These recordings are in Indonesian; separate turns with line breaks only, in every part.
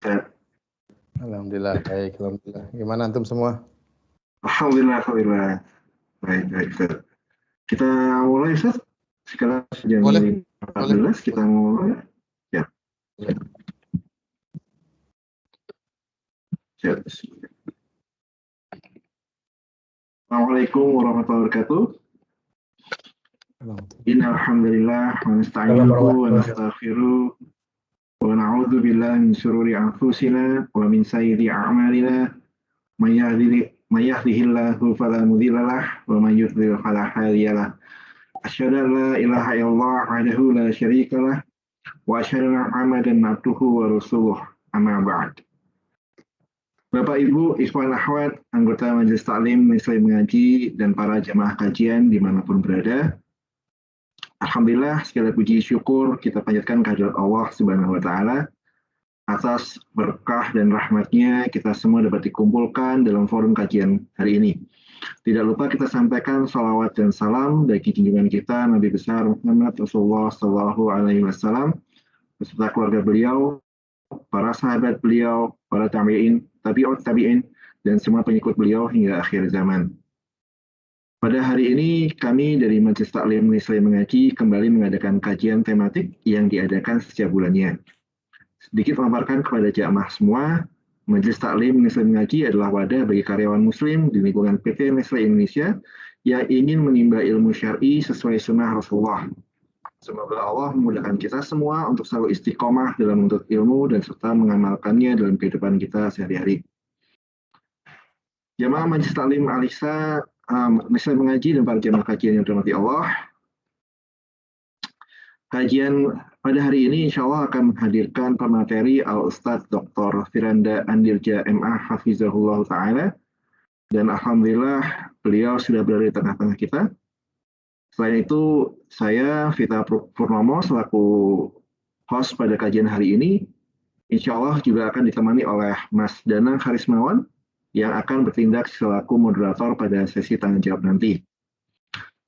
Ya.
Alhamdulillah, baik. Alhamdulillah. Gimana antum semua?
Alhamdulillah. Baik, Ustaz. Kita mulai, Ustaz. Sekarang jam
Boleh.
14, kita mulai. Ya.
Ya.
Ya. Assalamualaikum warahmatullahi wabarakatuh. Innal hamdalillah wa nasta'inuhu wa nastaghfiruh wa na'udzu billahi min syururi anfusina wa min sayyiati a'malina. May yahdihillahu fala mudilla lahu wa may yudlil fala hadiya lahu. Asyhadu an la ilaha illallah wahdahu la syarika lahu wa asyhadu anna Muhammadan abduhu wa rasuluh. Amma ba'd. Bapak Ibu, ikhwan akhwat, anggota Majelis Taklim Muslim Mengaji dan para jamaah kajian dimanapun berada. Alhamdulillah, segala puji syukur kita panjatkan kehadirat Allah Subhanahu wa Ta'ala atas berkah dan rahmatnya kita semua dapat dikumpulkan dalam forum kajian hari ini. Tidak lupa kita sampaikan salawat dan salam bagi junjungan kita Nabi besar Muhammad Rasulullah Sallallahu Alaihi Wasallam beserta keluarga beliau, para sahabat beliau, para tabi'in, tabi'in, dan semua pengikut beliau hingga akhir zaman. Pada hari ini kami dari Majelis Taklim Muslim Mengaji kembali mengadakan kajian tematik yang diadakan setiap bulannya. Sedikit memaparkan kepada jamaah semua, Majelis Taklim Muslim Mengaji adalah wadah bagi karyawan muslim di lingkungan PT Nestle Indonesia yang ingin menimba ilmu syar'i sesuai sunnah Rasulullah. Semoga Allah memudahkan kita semua untuk selalu istiqomah dalam menuntut ilmu dan serta mengamalkannya dalam kehidupan kita sehari-hari. Jamaah Majelis Taklim Al-Ihsa, Muslim Mengaji dan para jamaah kajian yang dirahmati Allah. Kajian pada hari ini insya Allah akan menghadirkan pemateri Al-Ustadz Dr. Firanda Andirja MA Hafizahullah Ta'ala. Dan Alhamdulillah beliau sudah berada di tengah-tengah kita. Selain itu, saya Vita Purnomo selaku host pada kajian hari ini, insya Allah juga akan ditemani oleh Mas Danang Karismawan yang akan bertindak selaku moderator pada sesi tanya jawab nanti.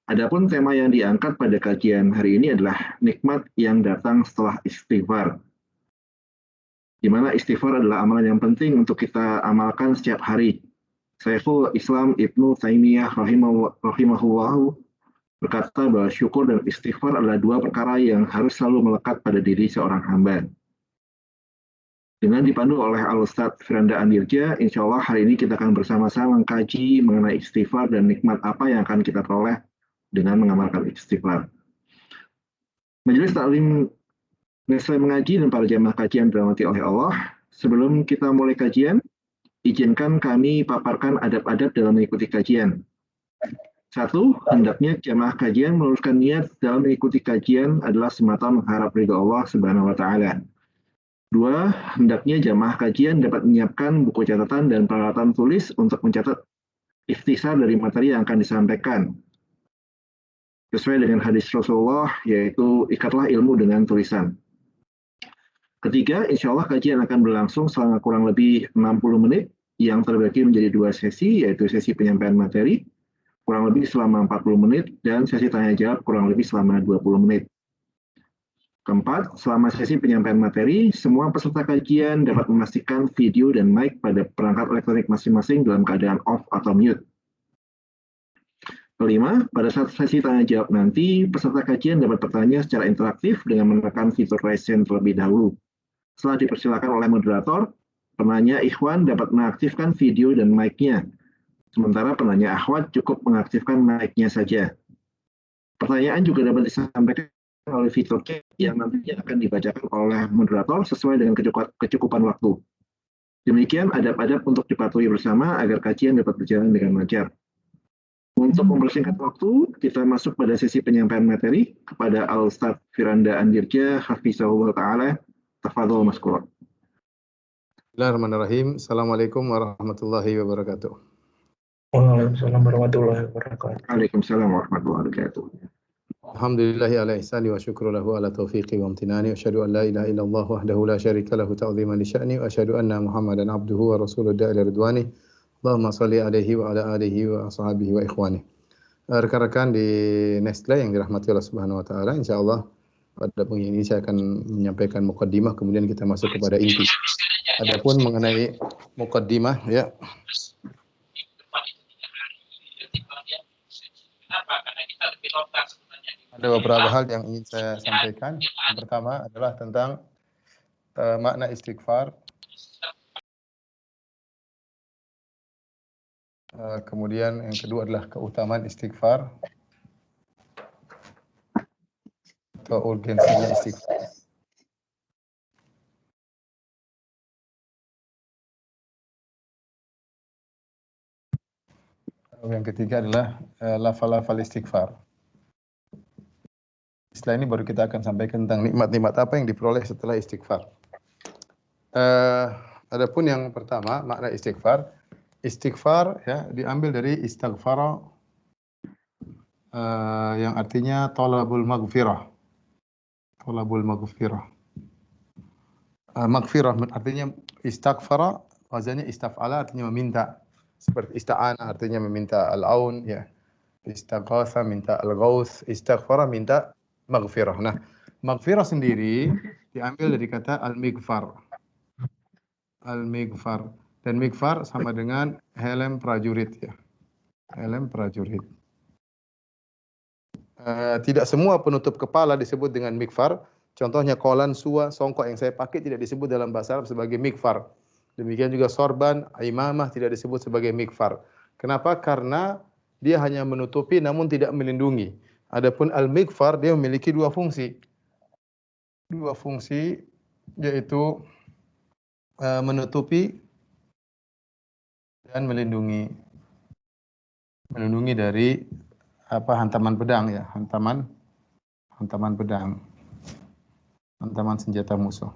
Adapun tema yang diangkat pada kajian hari ini adalah nikmat yang datang setelah istighfar. Di mana istighfar adalah amalan yang penting untuk kita amalkan setiap hari. Syekhul Islam Ibnu Taimiyah rahimahullahu berkata bahwa syukur dan istighfar adalah dua perkara yang harus selalu melekat pada diri seorang hamba. Dengan dipandu oleh Al-Ustadz Firanda Andirja, insya Allah hari ini kita akan bersama-sama mengkaji mengenai istighfar dan nikmat apa yang akan kita peroleh dengan mengamalkan istighfar. Majelis Taklim Muslim Mengaji dan para jamaah kajian dirahmati oleh Allah, sebelum kita mulai kajian, izinkan kami paparkan adab-adab dalam mengikuti kajian. 1. Hendaknya jamaah kajian meluruskan niat dalam mengikuti kajian adalah semata mengharap ridha Allah Subhanahu wa Ta'ala. 2. Hendaknya jamaah kajian dapat menyiapkan buku catatan dan peralatan tulis untuk mencatat ikhtisar dari materi yang akan disampaikan. Sesuai dengan hadis Rasulullah, yaitu ikatlah ilmu dengan tulisan. 3. Insya Allah kajian akan berlangsung selama kurang lebih 60 menit yang terbagi menjadi 2 sesi, yaitu sesi penyampaian materi kurang lebih selama 40 menit dan sesi tanya jawab kurang lebih selama 20 menit. 4. Selama sesi penyampaian materi, semua peserta kajian dapat memastikan video dan mic pada perangkat elektronik masing-masing dalam keadaan off atau mute. 5. Pada saat sesi tanya jawab nanti, peserta kajian dapat bertanya secara interaktif dengan menekan fitur raise hand terlebih dahulu. Setelah dipersilakan oleh moderator, penanya ikhwan dapat mengaktifkan video dan mic-nya. Sementara penanya akhwat cukup mengaktifkan mic-nya saja. Pertanyaan juga dapat disampaikan oleh fitur chat yang nantinya akan dibacakan oleh moderator sesuai dengan kecukupan waktu. Demikian adab-adab untuk dipatuhi bersama agar kajian dapat berjalan dengan lancar. Untuk mempersingkat waktu, kita masuk pada sesi penyampaian materi kepada Al-Ustadz Firanda Andirja Hafizahullah Ta'ala. Tafadhol maskura.
Bismillahirrahmanirrahim. Assalamualaikum warahmatullahi wabarakatuh.
Waalaikumsalam warahmatullahi wabarakatuh.
Waalaikumsalam warahmatullahi wabarakatuh.
Alhamdulillahi ala ihsani wa syukru lahu ala taufiqi wa amtinani. Wa asyhadu an la ilaha illallah wahdahu la syarika lahu ta'ziman li sya'ni. Wa asyhadu anna Muhammadan abduhu wa rasuluhu da'ila ridwani. Allahumma salli alaihi wa ala alihi wa ashabihi wa ikhwani. Rekan-rekan di Nestle yang dirahmati Allah Subhanahu wa taala, insyaallah pada pagi ini saya akan menyampaikan mukaddimah kemudian kita masuk kepada inti. Adapun mengenai muqaddimah ya. Ada beberapa hal yang ingin saya sampaikan. Yang pertama adalah tentang makna istighfar. Kemudian yang kedua adalah keutamaan istighfar atau urgensinya istighfar. Yang ketiga adalah lafal-lafal istighfar. Setelah ini baru kita akan sampaikan tentang nikmat-nikmat apa yang diperoleh setelah istighfar. Adapun yang pertama makna istighfar, istighfar ya diambil dari istighfara yang artinya talabul maghfirah. Talabul maghfirah. Maghfirah artinya istighfara, wazannya istaf'ala artinya meminta. Seperti ista'ana artinya meminta al-aun ya. Istaghatha minta al-ghauth, istighfara minta maghfirah. Nah, maghfirah sendiri diambil dari kata al-mighfar. Al-mighfar. Dan mighfar sama dengan helm prajurit ya. Helm prajurit. Tidak semua penutup kepala disebut dengan mighfar. Contohnya kolan, suwa, songkok yang saya pakai tidak disebut dalam bahasa Arab sebagai mighfar. Demikian juga sorban, imamah tidak disebut sebagai mighfar. Kenapa? Karena dia hanya menutupi namun tidak melindungi. Adapun al-mighfar dia memiliki dua fungsi. Dua fungsi yaitu menutupi dan melindungi. Melindungi dari hantaman pedang ya, hantaman pedang. Hantaman senjata musuh.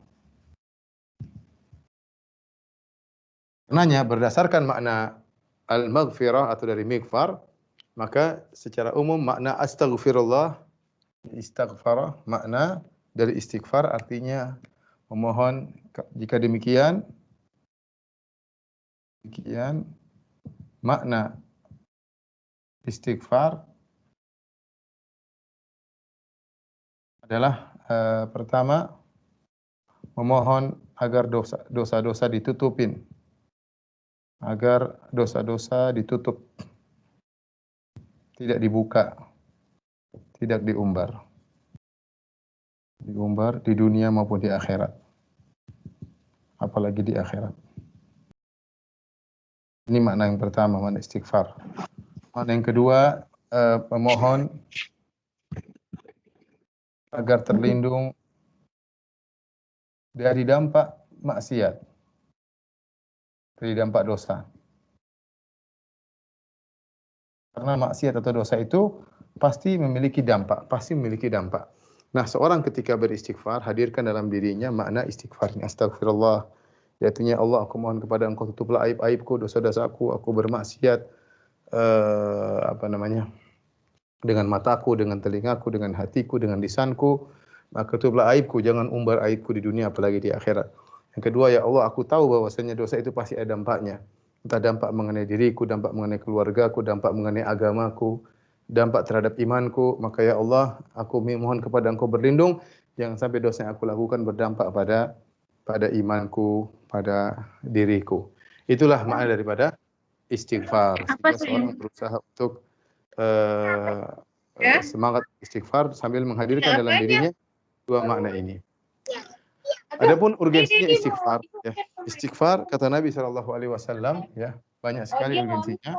Karenanya berdasarkan makna al-maghfirah atau dari mighfar, maka secara umum makna astaghfirullah, istighfar, makna dari istighfar artinya memohon. Jika demikian makna istighfar adalah pertama memohon agar dosa-dosa ditutupin. Agar dosa-dosa ditutup, tidak dibuka, tidak diumbar. Diumbar di dunia maupun di akhirat. Apalagi di akhirat. Ini makna yang pertama, makna istighfar. Makna yang kedua, memohon agar terlindung dari dampak maksiat. Dari dampak dosa. Karena maksiat atau dosa itu pasti memiliki dampak. Nah, seorang ketika beristighfar, hadirkan dalam dirinya makna istighfar. Astagfirullah. Artinya Allah, aku mohon kepada Engkau tutuplah aib-aibku, dosa-dosaku, aku bermaksiat dengan mataku, dengan telingaku, dengan hatiku, dengan lisanku. Maka tutuplah aibku, jangan umbar aibku di dunia apalagi di akhirat. Yang kedua, ya Allah, aku tahu bahwasanya dosa itu pasti ada dampaknya. Entah dampak mengenai diriku, dampak mengenai keluargaku, dampak mengenai agamaku, dampak terhadap imanku. Maka ya Allah, aku mohon kepada Engkau berlindung, jangan sampai dosa yang aku lakukan berdampak pada imanku, pada diriku. Itulah makna daripada istighfar. Sehingga seorang berusaha untuk semangat istighfar sambil menghadirkan dalam dirinya dua makna ini. Adapun urgensinya istighfar, ya. Istighfar kata Nabi SAW, ya, banyak sekali urgensinya.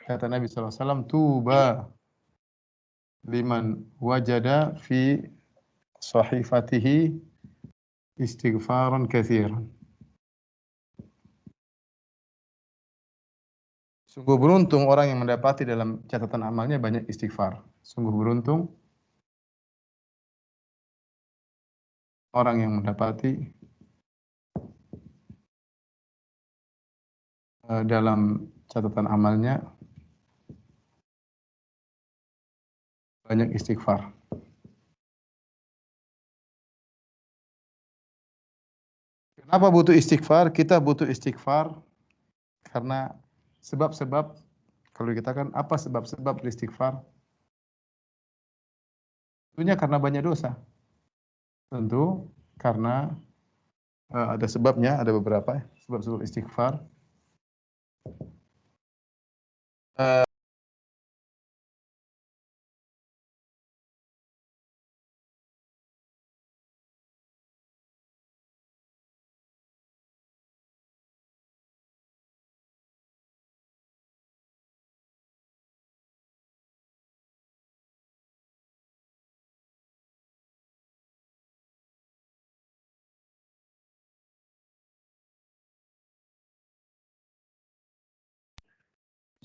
Kata Nabi SAW, tuba liman wajada fi sahifatihi istighfaran katsiran. Sungguh beruntung orang yang mendapati dalam catatan amalnya banyak istighfar. Sungguh beruntung orang yang mendapati dalam catatan amalnya banyak istighfar. Kenapa butuh istighfar? Kita butuh istighfar karena sebab-sebab, kalau dikatakan apa sebab-sebab beristighfar? Tentunya karena banyak dosa. Tentu karena ada sebabnya, ada beberapa sebab-sebab istighfar.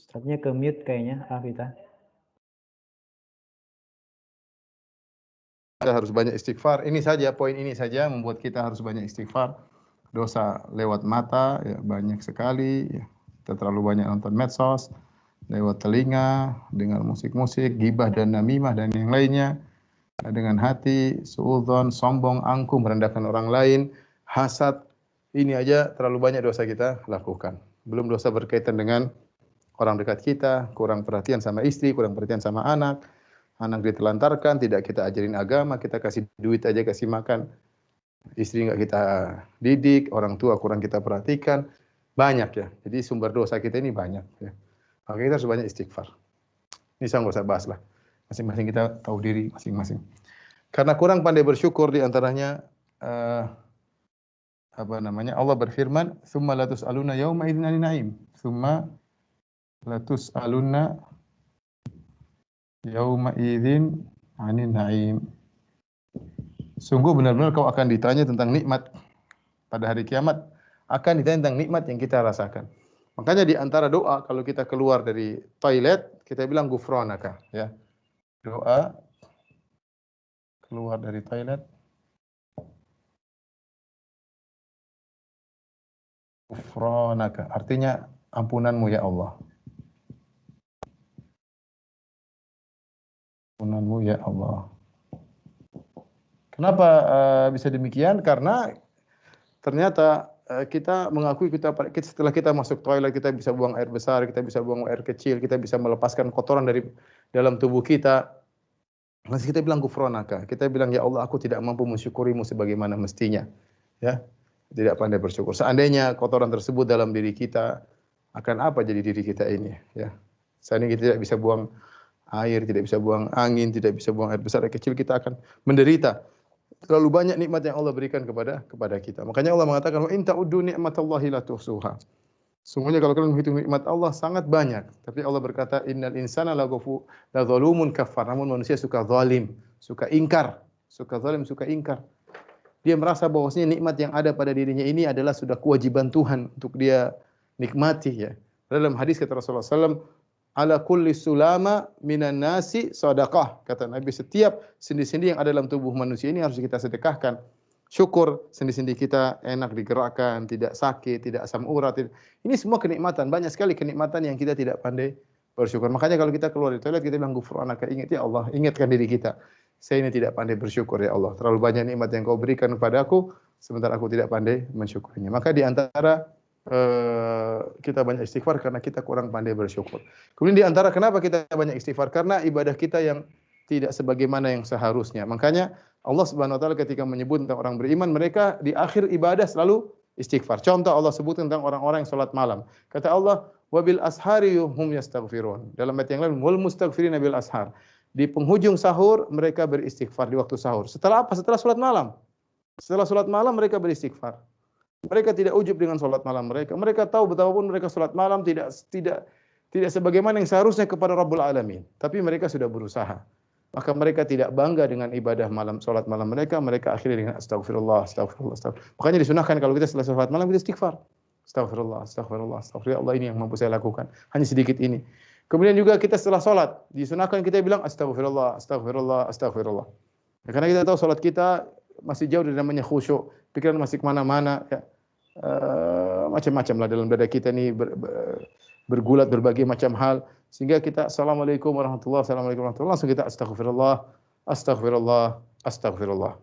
Ustadznya ke mute kayaknya, Afita.
Kita harus banyak istighfar. Ini saja, poin ini saja membuat kita harus banyak istighfar. Dosa lewat mata ya, banyak sekali. Ya. Kita terlalu banyak nonton medsos, lewat telinga, dengar musik-musik, gibah dan namimah dan yang lainnya. Dengan hati, suudzon, sombong, angkuh, merendahkan orang lain, hasad. Ini aja terlalu banyak dosa kita lakukan. Belum dosa berkaitan dengan orang dekat kita, kurang perhatian sama istri, kurang perhatian sama anak. Anak ditelantarkan, tidak kita ajarin agama, kita kasih duit aja, kasih makan. Istri nggak kita didik, orang tua kurang kita perhatikan. Banyak ya. Jadi sumber dosa kita ini banyak. Ya. Maka kita harus banyak istighfar. Ini saya nggak usah bahas lah. Masing-masing kita tahu diri masing-masing. Karena kurang pandai bersyukur di antaranya Allah berfirman, "Tsumma latus'aluna yauma idzin 'anil na'im." Tsumma latus'aluna yauma idzin 'anil na'im. Sungguh benar-benar kau akan ditanya tentang nikmat pada hari kiamat, akan ditanya tentang nikmat yang kita rasakan. Makanya di antara doa kalau kita keluar dari toilet, kita bilang ghufranaka, ya. Doa keluar dari toilet, ghufranaka, artinya ampunanmu ya Allah. Ampunanmu ya Allah. Kenapa bisa demikian? Karena ternyata kita mengakui setelah kita masuk toilet, kita bisa buang air besar, kita bisa buang air kecil, kita bisa melepaskan kotoran dari dalam tubuh kita. Masih kita bilang ghufranaka. Kita bilang ya Allah, aku tidak mampu mensyukurimu sebagaimana mestinya. Ya. Tidak pandai bersyukur. Seandainya kotoran tersebut dalam diri kita, akan apa jadi diri kita ini, ya. Seandainya kita tidak bisa buang air, tidak bisa buang angin, tidak bisa buang air besar, air kecil, kita akan menderita. Terlalu banyak nikmat yang Allah berikan kepada kita. Makanya Allah mengatakan, "Wa in ta'uddu ni'matallahi la tuhsuha." Sungguhnya kalau kalian menghitung nikmat Allah sangat banyak. Tapi Allah berkata, "Innal insana la zalumun kafar." Namun manusia suka zalim, suka ingkar, suka zalim, suka ingkar. Dia merasa bahwasanya nikmat yang ada pada dirinya ini adalah sudah kewajiban Tuhan untuk dia nikmati, ya. Dalam hadis kata Rasulullah SAW, "Ala kulli sulama minan nasi sadaqah." Kata Nabi, setiap sendi-sendi yang ada dalam tubuh manusia ini harus kita sedekahkan. Syukur sendi-sendi kita enak digerakkan, tidak sakit, tidak asam urat. Ini semua kenikmatan, banyak sekali kenikmatan yang kita tidak pandai bersyukur. Makanya kalau kita keluar dari toilet kita bilang ghufranaka, ingat ya Allah, ingatkan diri kita. Saya ini tidak pandai bersyukur ya Allah. Terlalu banyak nikmat yang kau berikan kepadaku, sementara aku tidak pandai mensyukurinya. Maka di antara kita banyak istighfar karena kita kurang pandai bersyukur. Kemudian di antara kenapa kita banyak istighfar? Karena ibadah kita yang tidak sebagaimana yang seharusnya. Makanya Allah Subhanahu wa taala ketika menyebut tentang orang beriman, mereka di akhir ibadah selalu istighfar. Contoh Allah sebut tentang orang-orang yang salat malam. Kata Allah, "Wabil ashari hum yastaghfirun." Dalam ayat yang lain, "Wal mustaghfirina bil ashar." Di penghujung sahur mereka beristighfar di waktu sahur. Setelah apa? Setelah salat malam. Setelah salat malam mereka beristighfar. Mereka tidak ujub dengan salat malam mereka. Mereka tahu betapapun mereka salat malam tidak sebagaimana yang seharusnya kepada Rabbul Alamin. Tapi mereka sudah berusaha. Maka mereka tidak bangga dengan ibadah malam, salat malam mereka. Mereka akhirnya dengan astagfirullah, astagfirullah, astagfirullah. Makanya disunahkan kalau kita setelah salat malam kita istighfar. Astagfirullah, astagfirullah, astagfirullah. Allah ini yang mampu saya lakukan. Hanya sedikit ini. Kemudian juga kita setelah salat disunahkan kita bilang astagfirullah, astagfirullah, astagfirullah. Ya, karena kita tahu salat kita masih jauh dari namanya khusyuk, pikiran masih kemana-mana, ya. Macam-macam lah dalam dada kita ini bergulat berbagai macam hal, sehingga kita assalamualaikum warahmatullahi wabarakatuh, langsung kita astagfirullah, astagfirullah, astagfirullah.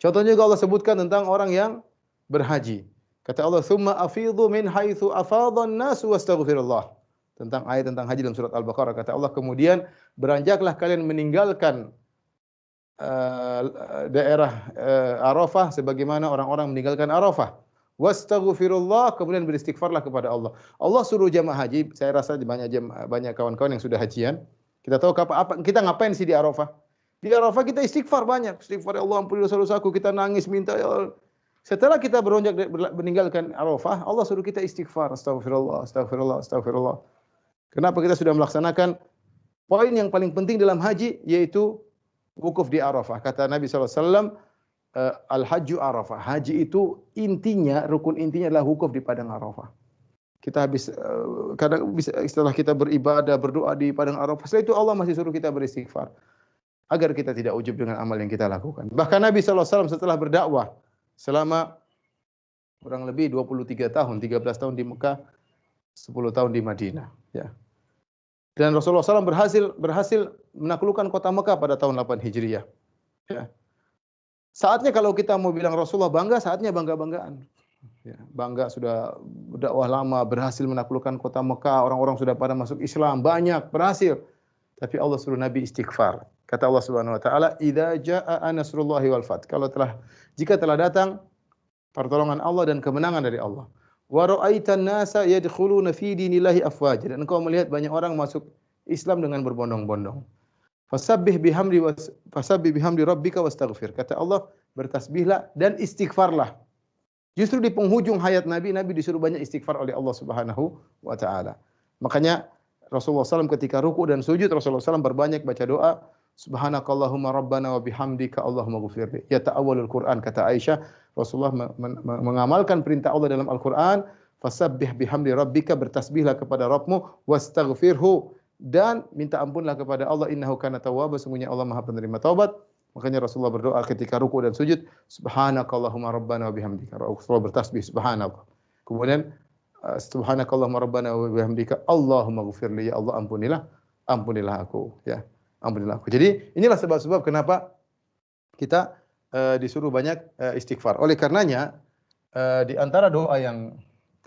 Contohnya juga Allah sebutkan tentang orang yang berhaji. Kata Allah, "Tsumma afidhu min haitsu afadhan nasu wastaghfirullah." Tentang ayat tentang haji dalam surat Al-Baqarah, kata Allah, kemudian beranjaklah kalian meninggalkan daerah Arafah sebagaimana orang-orang meninggalkan Arafah. Wastaghfirullah, kemudian beristighfarlah kepada Allah. Allah suruh jamaah haji, saya rasa banyak kawan-kawan yang sudah hajian. Kita tahu apa kita ngapain sih di Arafah? Di Arafah kita istighfar banyak. Istighfar, ya Allah ampuni dosa-dosaku, kita nangis minta ya Allah. Setelah kita meninggalkan Arafah, Allah suruh kita istighfar, astagfirullah, astagfirullah, astagfirullah. Kenapa kita sudah melaksanakan poin yang paling penting dalam haji, yaitu wukuf di Arafah. Kata Nabi SAW, al-hajju Arafah. Haji itu intinya, rukun intinya adalah wukuf di padang Arafah. Kita setelah kita beribadah, berdoa di padang Arafah, setelah itu Allah masih suruh kita beristighfar. Agar kita tidak ujub dengan amal yang kita lakukan. Bahkan Nabi SAW setelah berdakwah, selama kurang lebih 23 tahun, 13 tahun di Mekah, 10 tahun di Madinah. Ya. Dan Rasulullah SAW berhasil menaklukkan kota Mekah pada tahun 8 Hijriah. Ya. Saatnya kalau kita mau bilang Rasulullah bangga, saatnya bangga-banggaan. Ya, bangga sudah berdakwah lama, berhasil menaklukkan kota Mekah, orang-orang sudah pada masuk Islam, banyak, berhasil. Tapi Allah suruh Nabi istighfar. Kata Allah Subhanahu wa taala, "Idza jaa nasrullahi wal fath." Jika telah datang pertolongan Allah dan kemenangan dari Allah. Wa ra'aitan nasa yadkhuluna fi dinillahi afwaja. Dan engkau melihat banyak orang masuk Islam dengan berbondong-bondong. Fasabbih bihamdi rabbika wastaghfir. Kata Allah, bertasbihlah dan istighfarlah. Justru di penghujung hayat Nabi disuruh banyak istighfar oleh Allah Subhanahu wa taala. Makanya Rasulullah SAW ketika ruku dan sujud, Rasulullah SAW berbanyak baca doa, Subhanakallahumma rabbana wa bihamdika Allahumma ghufirli. Ya ta'awwalul Quran, kata Aisyah, Rasulullah mengamalkan perintah Allah dalam Al-Quran, fasabbih bihamdi rabbika, bertasbihlah kepada Rabbmu, wastaghfirhu, dan minta ampunlah kepada Allah, innahu kana tawwaba, sungguhnya Allah Maha penerima taubat. Makanya Rasulullah berdoa ketika ruku dan sujud, Subhanakallahumma rabbana wa bihamdika. Rasulullah bertasbih subhanallah. Kemudian Subhanakallahumma rabbana wa bihamdika Allahumma ghfirli, ya Allah ampunilah aku, ya. Ampunilah aku. Jadi inilah sebab-sebab kenapa kita disuruh banyak istighfar. Oleh karenanya di antara doa yang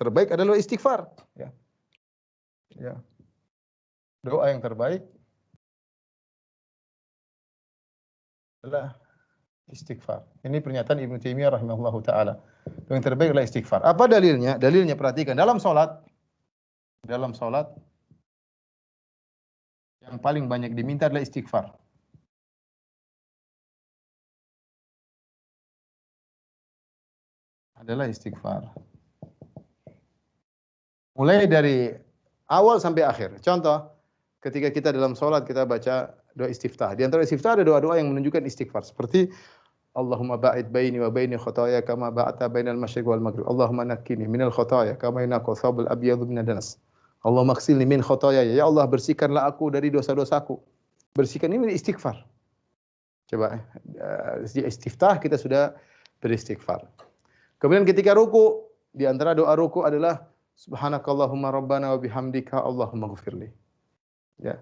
terbaik adalah istighfar, ya. Ya. Doa yang terbaik adalah istighfar. Ini pernyataan Ibnu Taimiyah rahimahullahu taala. Yang terbaik adalah istighfar. Apa dalilnya? Dalilnya perhatikan, dalam salat yang paling banyak diminta adalah istighfar. Adalah istighfar. Mulai dari awal sampai akhir. Contoh, ketika kita dalam salat kita baca doa istiftah. Di antara istiftah ada doa-doa yang menunjukkan istighfar, seperti Allahumma ba'id baini wa baini khataaya kama ba'adta bainal masyriq wal maghrib. Allahumma naqqini minal khataaya kama yunaqqa thawbul abyadu minad danas. Allahumma ighsilni min khataaya. Ya Allah, bersihkanlah aku dari dosa-dosaku. Bersihkan ini istighfar. Coba di istiftah kita sudah beristighfar. Kemudian ketika ruku, di antara doa ruku adalah Subhanakallahumma rabbana wa bihamdika Allahumma ghfirli. Ya.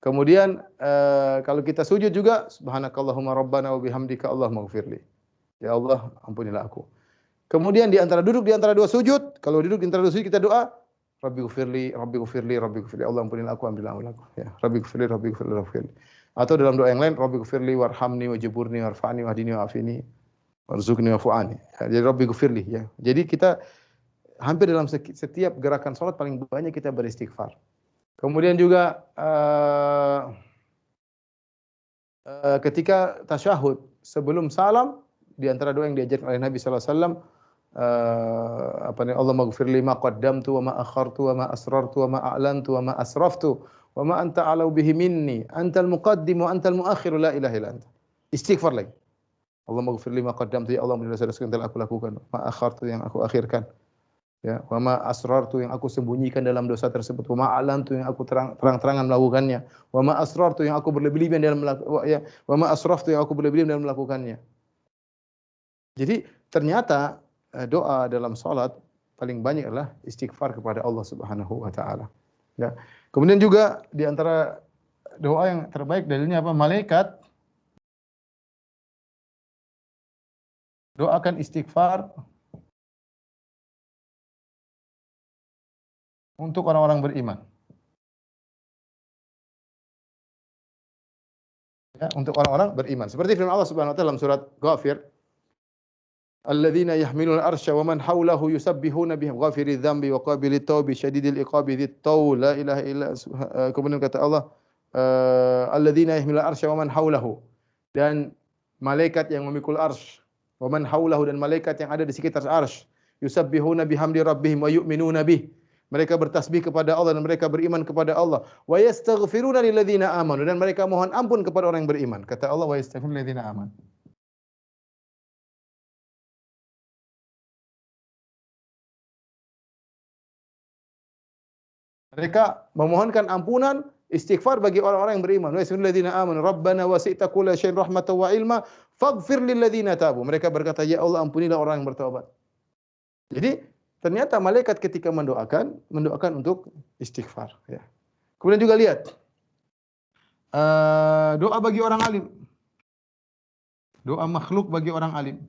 Kemudian kalau kita sujud juga Subhanakallahumma rabbana wa bihamdika Allahumma ghfirli. Ya Allah, ampunilah aku. Kemudian di antara dua sujud, kalau duduk di antara dua sujud kita doa Rabbi ghfirli, Rabbi ghfirli, Rabbi ghfirli. Allah ampunilah aku, ampunilah aku. Ya, Rabbi ghfirli, Rabbi ghfirli, Rabbi ghfirli. Atau dalam doa yang lain Rabbi ghfirli warhamni wajburni warfa'ni wahdini wa'afini warzuqni wa'fu'ani. Ya, jadi Rabbi ghfirli, ya. Jadi kita hampir dalam setiap gerakan salat paling banyak kita beristighfar. Kemudian juga ketika tasyahud sebelum salam, di antara doa yang diajarkan oleh Nabi sallallahu alaihi wasallam, Allahumma ighfirli ma qaddamtu wa ma akhartu wa ma asrartu wa ma a'lantu wa ma asraftu wa ma anta a'lamu bihi minni, antal muqaddim wa antal muakhir, la ilaha illa anta. Istighfar lagi. Allahumma ighfirli ma qaddamtu, ya Allah, dosa-dosa yang telah aku lakukan, ma akhartu yang aku akhirkan. Ya, wa ma asrartu yang aku sembunyikan dalam dosa tersebut, wa ma a'lantu yang aku terang-terangan melakukannya, wa ma asrartu yang aku berlebihan dalam melakukannya, wa ma asraftu yang aku berlebihan dalam melakukannya. Jadi ternyata doa dalam salat paling banyak adalah istighfar kepada Allah Subhanahu wa taala. Ya. Kemudian juga di antara doa yang terbaik dalilnya apa? Malaikat doakan istighfar untuk orang-orang beriman. Ya, untuk orang-orang beriman. Seperti firman Allah Subhanahu wa taala dalam surat Ghafir, alladzina yahmiluna arsya wa man hawlahu yusabbihuna bihi ghafiriz dzambi wa qabilit taubi syadidil iqabi dzit taul la ilaha illa kemudian kata Allah alladzina yahmiluna arsya wa man hawlahu, dan malaikat yang memikul arsy, wa man hawlahu, dan malaikat yang ada di sekitar arsy, yusabbihuna bihamdi rabbihim wa yu'minuna bih, mereka bertasbih kepada Allah dan mereka beriman kepada Allah, wa yastaghfiruna lilladzina amanu, dan mereka mohon ampun kepada orang yang beriman. Kata Allah, wa yastaghfiruna lilladzina amanu. Mereka memohonkan ampunan, istighfar bagi orang-orang yang beriman. Wa yastaghfiruna amanu rabbana wasi'ta kulla syai'in rahmatan wa ilma faghfir lil ladzina tabu. Mereka berkata, ya Allah, ampunilah orang yang bertaubat. Jadi ternyata malaikat ketika mendoakan untuk istighfar, ya. Kemudian juga lihat doa bagi orang alim. Doa makhluk bagi orang alim.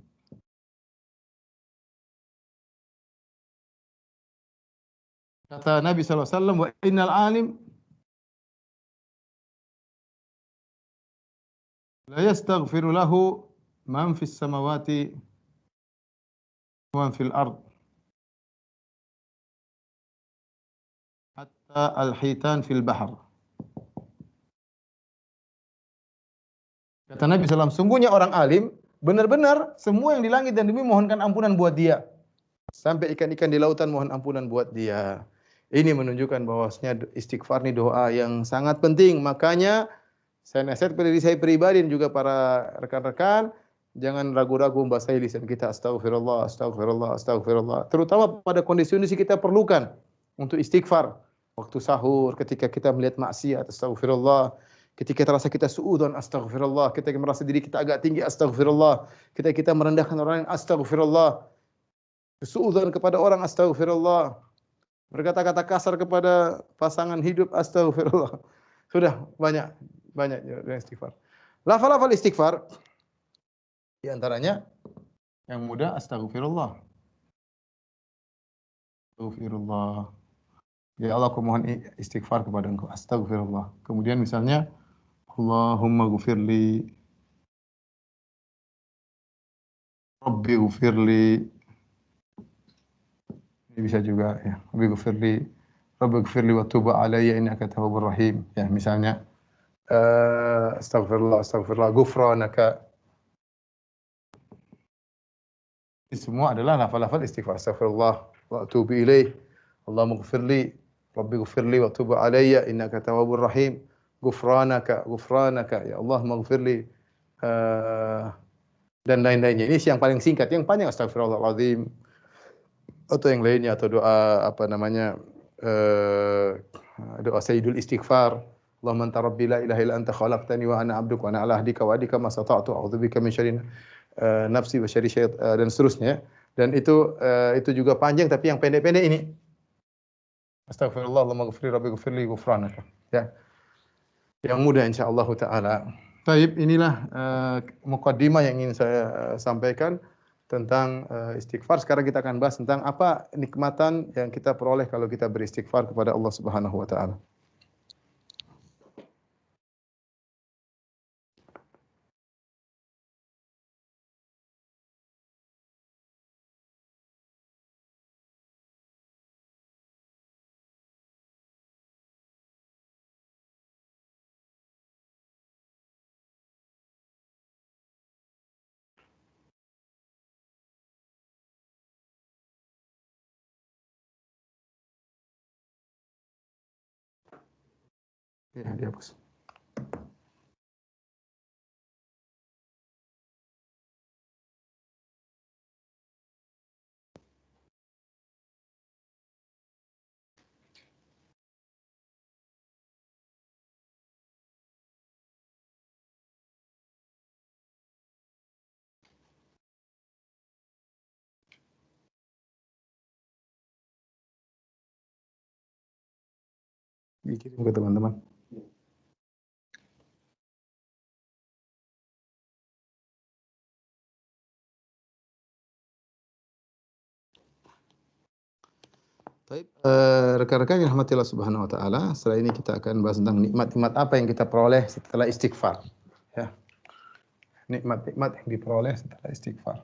Kata Nabi SAW, wa innal alim la yastaghfiru lahu man fis samawati wa man fil ard hatta al-hitan fil bahr. Kata Nabi SAW, sungguhnya orang alim benar-benar semua yang di langit dan bumi mohonkan ampunan buat dia. Sampai ikan-ikan di lautan mohon ampunan buat dia. Ini menunjukkan bahwasanya istighfar ini doa yang sangat penting. Makanya saya nasihat pada diri saya pribadi dan juga para rekan-rekan, jangan ragu-ragu membasahi lisan kita astagfirullah, astagfirullah, astagfirullah. Terutama pada kondisi-kondisi kita perlukan untuk istighfar. Waktu sahur, ketika kita melihat maksiat, astagfirullah. Ketika terasa kita suudzon, astagfirullah. Ketika merasa diri kita agak tinggi, astagfirullah. Ketika kita merendahkan orang lain, astagfirullah. Suudzon kepada orang, astagfirullah. Berkata-kata kasar kepada pasangan hidup, astagfirullah. Sudah banyak istighfar. Lafal-lafal istighfar di antaranya yang mudah, astagfirullah. Astagfirullah. Ya Allah, aku mohon istighfar kepada Engkau. Astagfirullah. Kemudian misalnya Allahumma ghfirli, Rabbi ghfirli. Ini bisa juga, ya. Rabbi ghfirli wa tub alayya innaka tawwabur rahim. Ya, misalnya astagfirullah, ghufranaka. Ini semua adalah lafal-lafal istighfar. Astagfirullah wa atubu ilaih. Allahumma ghfirli, Rabbi ghfirli wa tub alayya innaka tawwabur rahim. Ghufranaka. Ya Allah, maghfirli, dan lain-lainnya. Ini yang paling singkat, yang panjang astagfirullahaladzim. Atau yang lainnya, atau doa doa sayyidul istighfar. Allahumma anta rabbi la ilaha illa anta khalaqtani wa ana 'abduka wa ana 'ala ahdika wa adika ma stata'tu a'udzubika min syarri nafsi wa syarri syaitan, dan seterusnya. Dan itu juga panjang, tapi yang pendek-pendek ini. Astagfirullah, Allahumma ghfirli, Rabbi ghfirli, ghufranaka. Ya. Yang mudah insyaallah taala. Baik, inilah muqaddimah yang ingin saya sampaikan tentang istighfar. Sekarang kita akan bahas tentang apa nikmatan yang kita peroleh kalau kita beristighfar kepada Allah Subhanahu wa taala. Ya, dihapus. Dikirim ke teman-teman. Baik, rekan-rekan yang rahmati Allah Subhanahu wa taala, setelah ini kita akan bahas tentang nikmat-nikmat apa yang kita peroleh setelah istighfar. Ya. nikmat-nikmat yang diperoleh setelah istighfar.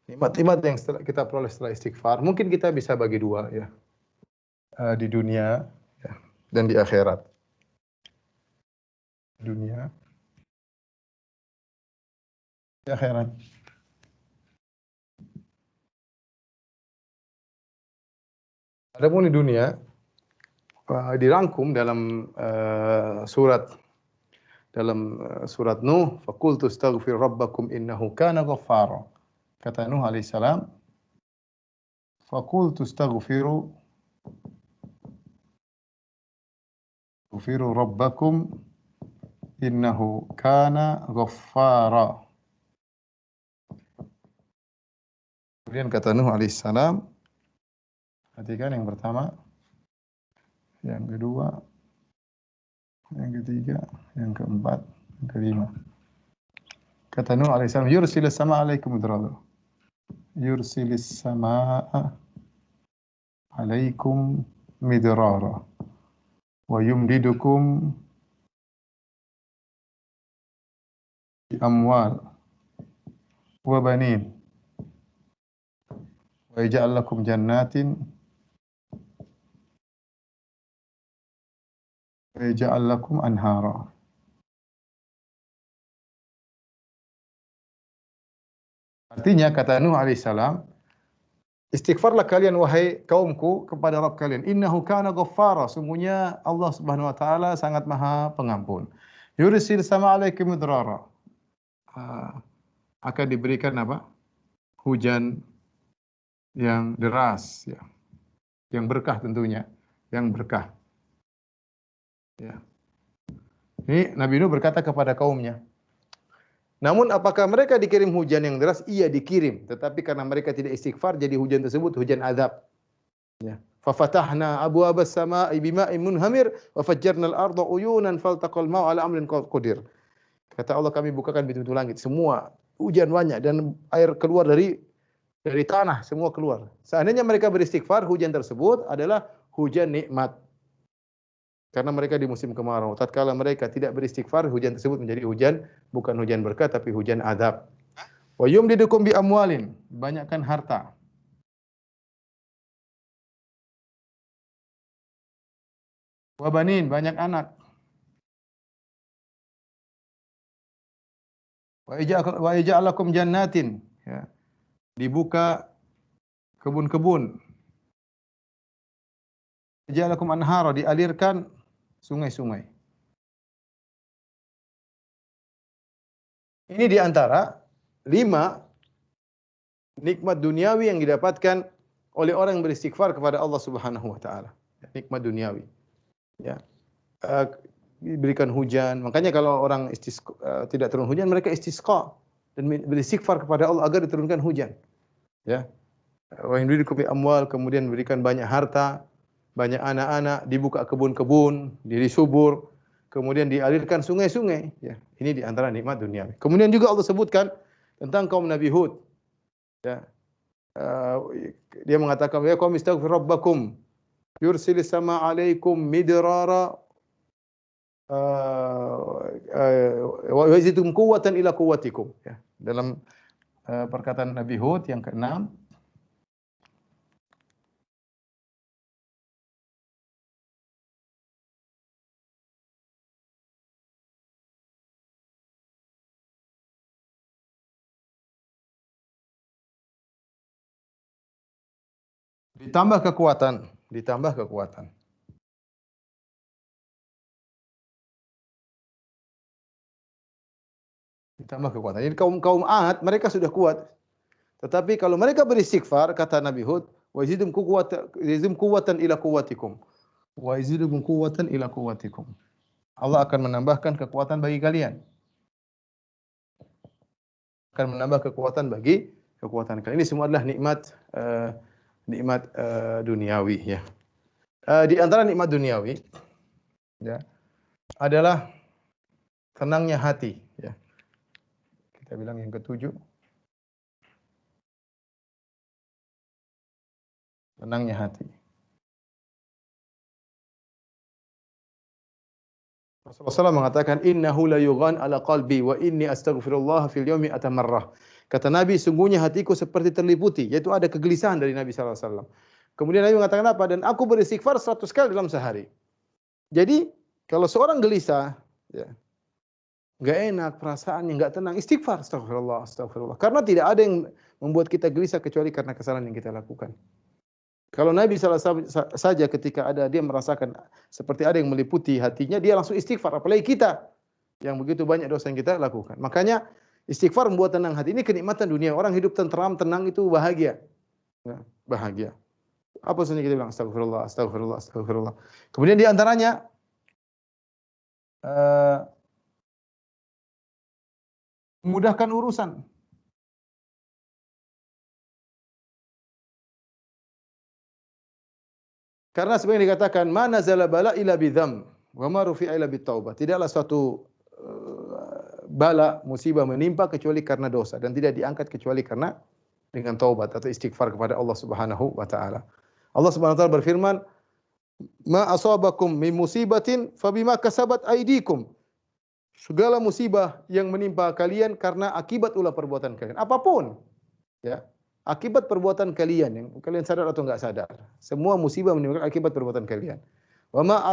Nikmat-nikmat yang kita peroleh setelah istighfar, mungkin kita bisa bagi dua ya, di dunia ya, dan di akhirat. Dunia, di akhirat. Adapun di dunia, dirangkum dalam surat Nuh, faqultu astaghfiru rabbakum innahu kana ghaffara. Kata Nuh alaihissalam, faqultu astaghfiru rabbakum innahu kana ghaffara. Kemudian kata Nuh alaihissalam, perhatikan yang pertama, yang kedua, yang ketiga, yang keempat, yang kelima. Kata Nuh alaihissalam, yursilis sama alaikum midrara. Yursilis samaa alaikum midrara. Wa yumdidukum bi amwal wa banin. Wa yaj'al lakum jannatin wa yaj'al lakum anhara. Artinya kata Nuh alaihissalam, istighfarlah kalian wahai kaumku kepada Rabb kalian. Innahu kana ghaffara. Sungguhnya Allah Subhanahu wa taala sangat Maha Pengampun. Yursil sama alaikum midrara. Akan diberikan apa? Hujan yang deras ya. Yang berkah tentunya, yang berkah. Ya. Ini Nabi Nuh berkata kepada kaumnya. Namun apakah mereka dikirim hujan yang deras? Iya dikirim, tetapi karena mereka tidak istighfar jadi hujan tersebut hujan azab. Ya. Fafatahna abwaabas samaa'i bima'in munhamir wa fajjarnal arda uyunan faltaqal ma'u ala amrin qadir. Kata Allah, kami bukakan pintu langit, semua hujan banyak dan air keluar dari tanah, semua keluar. Seandainya mereka beristighfar, hujan tersebut adalah hujan nikmat. Karena mereka di musim kemarau. Tatkala mereka tidak beristighfar, hujan tersebut menjadi hujan, bukan hujan berkah, tapi hujan azab. Wa yumdidukum bi amwalin, banyakkan harta. Wa banin, banyak anak. Wa yaj'al lakum jannatin, ya. Dibuka kebun-kebun. Yaj'al lakum anhara, dialirkan sungai-sungai. Ini di antara 5 nikmat duniawi yang didapatkan oleh orang yang beristighfar kepada Allah Subhanahu wa taala. Nikmat duniawi. Ya. Diberikan hujan. Makanya kalau orang tidak turun hujan, mereka istisqa dan beristighfar kepada Allah agar diturunkan hujan. Ya. Wa yuridukum bi amwal, kemudian berikan banyak harta, banyak anak-anak, dibuka kebun-kebun, disubur, kemudian dialirkan sungai-sungai. Ya, ini di antara nikmat duniawi. Kemudian juga Allah sebutkan tentang kaum Nabi Hud. Ya. Dia mengatakan, ya qaum istaghfiru rabbakum yursilis sama alaikum midrara wa yazidukum quwwatan ila quwwatikum. Ya. Dalam perkataan Nabi Hud yang ke-6, ditambah kekuatan, ditambah kekuatan. Ditambah kekuatan. Jadi kaum Ad mereka sudah kuat. Tetapi kalau mereka beristighfar, kata Nabi Hud, wa yazidum quwwatan ila quwwatikum. Wa yazidum quwwatan ila quwwatikum. Allah akan menambahkan kekuatan bagi kalian. Akan menambah kekuatan bagi kekuatan kalian. Ini semua adalah nikmat duniawi ya. Di antara nikmat duniawi ya adalah tenangnya hati ya. Kita bilang yang ke-7. Tenangnya hati. Rasulullah SAW mengatakan, innahu la yughan ala qalbi wa inni astaghfirullah fil yawmi atamarrah. Kata Nabi, sungguhnya hatiku seperti terliputi, yaitu ada kegelisahan dari Nabi SAW. Kemudian Nabi mengatakan apa? Dan aku beristighfar 100 kali dalam sehari. Jadi, kalau seorang gelisah, ya, nggak enak, perasaannya nggak tenang, istighfar, astagfirullah, astagfirullah. Karena tidak ada yang membuat kita gelisah kecuali karena kesalahan yang kita lakukan. Kalau Nabi SAW saja ketika dia merasakan seperti ada yang meliputi hatinya, dia langsung istighfar. Apalagi kita yang begitu banyak dosa yang kita lakukan. Makanya istighfar membuat tenang hati. Ini kenikmatan dunia. Orang hidup tenteram, tenang itu bahagia. Ya, bahagia. Apa saja kita bilang astagfirullah, astagfirullah, astagfirullah. Kemudian di antaranya memudahkan urusan. Karena sebenarnya dikatakan mana zala bala ila bidzam wa ma rufi'a ila bitaubah. Tidaklah suatu bala musibah menimpa kecuali karena dosa dan tidak diangkat kecuali karena dengan taubat atau istighfar kepada Allah Subhanahu wa taala. Allah Subhanahu wa taala berfirman, "Ma asabakum min musibatin fabima kasabat aydikum." Segala musibah yang menimpa kalian karena akibat ulah perbuatan kalian. Apapun, ya. Akibat perbuatan kalian yang kalian sadar atau enggak sadar. Semua musibah menimbulkan akibat perbuatan kalian. Wa ma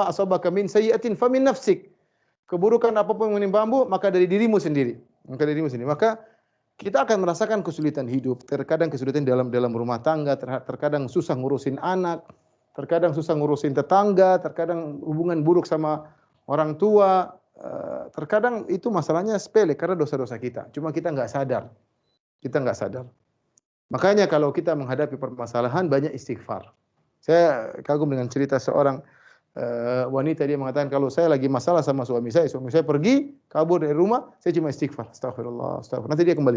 asabaka min sayyi'atin famin nafsik. Keburukan apapun yang menimpamu maka dari dirimu sendiri. Maka kita akan merasakan kesulitan hidup, terkadang kesulitan dalam rumah tangga, terkadang susah ngurusin anak, terkadang susah ngurusin tetangga, terkadang hubungan buruk sama orang tua. Terkadang itu masalahnya sepele karena dosa-dosa kita. Cuma kita nggak sadar. Makanya kalau kita menghadapi permasalahan banyak istighfar. Saya kagum dengan cerita seorang wanita, dia mengatakan kalau saya lagi masalah sama suami saya pergi kabur dari rumah, saya cuma istighfar, astagfirullah, astagfirullah. Nanti dia kembali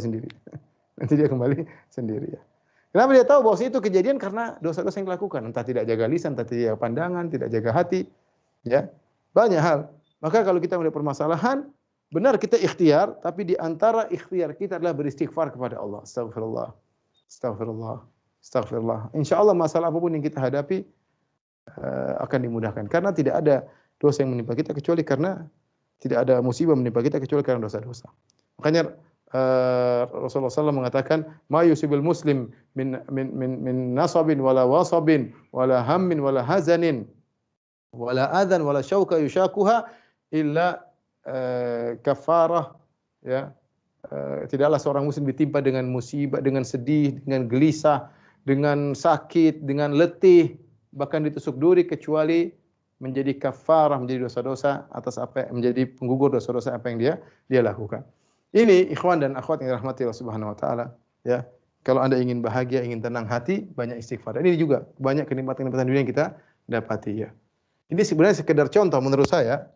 sendiri. Ya. Kenapa dia tahu bahwa itu kejadian karena dosa-dosa yang dilakukan, entah tidak jaga lisan, entah tidak jaga pandangan, tidak jaga hati, ya banyak hal. Maka kalau kita melihat permasalahan, benar kita ikhtiar, tapi di antara ikhtiar kita adalah beristighfar kepada Allah. Astagfirullah, astagfirullah, astagfirullah. Insya Allah masalah apapun yang kita hadapi akan dimudahkan. Karena tidak ada dosa yang menimpa kita kecuali karena tidak ada musibah menimpa kita kecuali karena dosa-dosa. Makanya Rasulullah SAW mengatakan, "Ma yusibil muslim min nasabin wala wasabin wala hammin wala hazanin wala adhan wala syauka yushakuha illa kafarah." Ya, tidaklah seorang muslim ditimpa dengan musibah, dengan sedih, dengan gelisah, dengan sakit, dengan letih, bahkan ditusuk duri kecuali menjadi kafarah, menjadi dosa-dosa atas apa, menjadi penggugur dosa-dosa apa yang dia lakukan. Ini ikhwan dan akhwat yang dirahmati Allah Subhanahu wa taala, ya. Kalau Anda ingin bahagia, ingin tenang hati, banyak istighfar. Ini juga banyak kenikmatan-kenikmatan dunia yang kita dapati, ya. Ini sebenarnya sekedar contoh menurut saya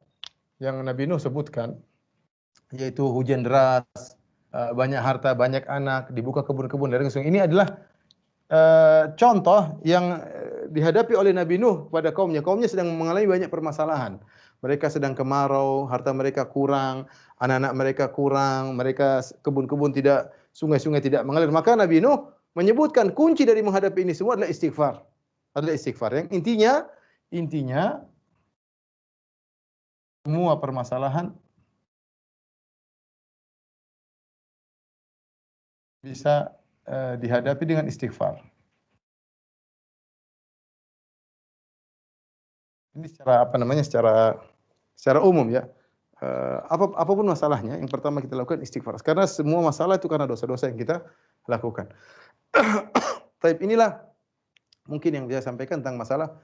yang Nabi Nuh sebutkan, yaitu hujan deras, banyak harta, banyak anak, dibuka kebun-kebun dari sungai. Ini adalah contoh yang dihadapi oleh Nabi Nuh pada kaumnya. Kaumnya sedang mengalami banyak permasalahan. Mereka sedang kemarau, harta mereka kurang, anak-anak mereka kurang, mereka kebun-kebun tidak, sungai-sungai tidak mengalir. Maka Nabi Nuh menyebutkan kunci dari menghadapi ini semua adalah istighfar. Yang intinya semua permasalahan bisa dihadapi dengan istighfar. Ini secara umum, ya. Apapun masalahnya, yang pertama kita lakukan istighfar. Karena semua masalah itu karena dosa-dosa yang kita lakukan. Taib, inilah mungkin yang bisa sampaikan tentang masalah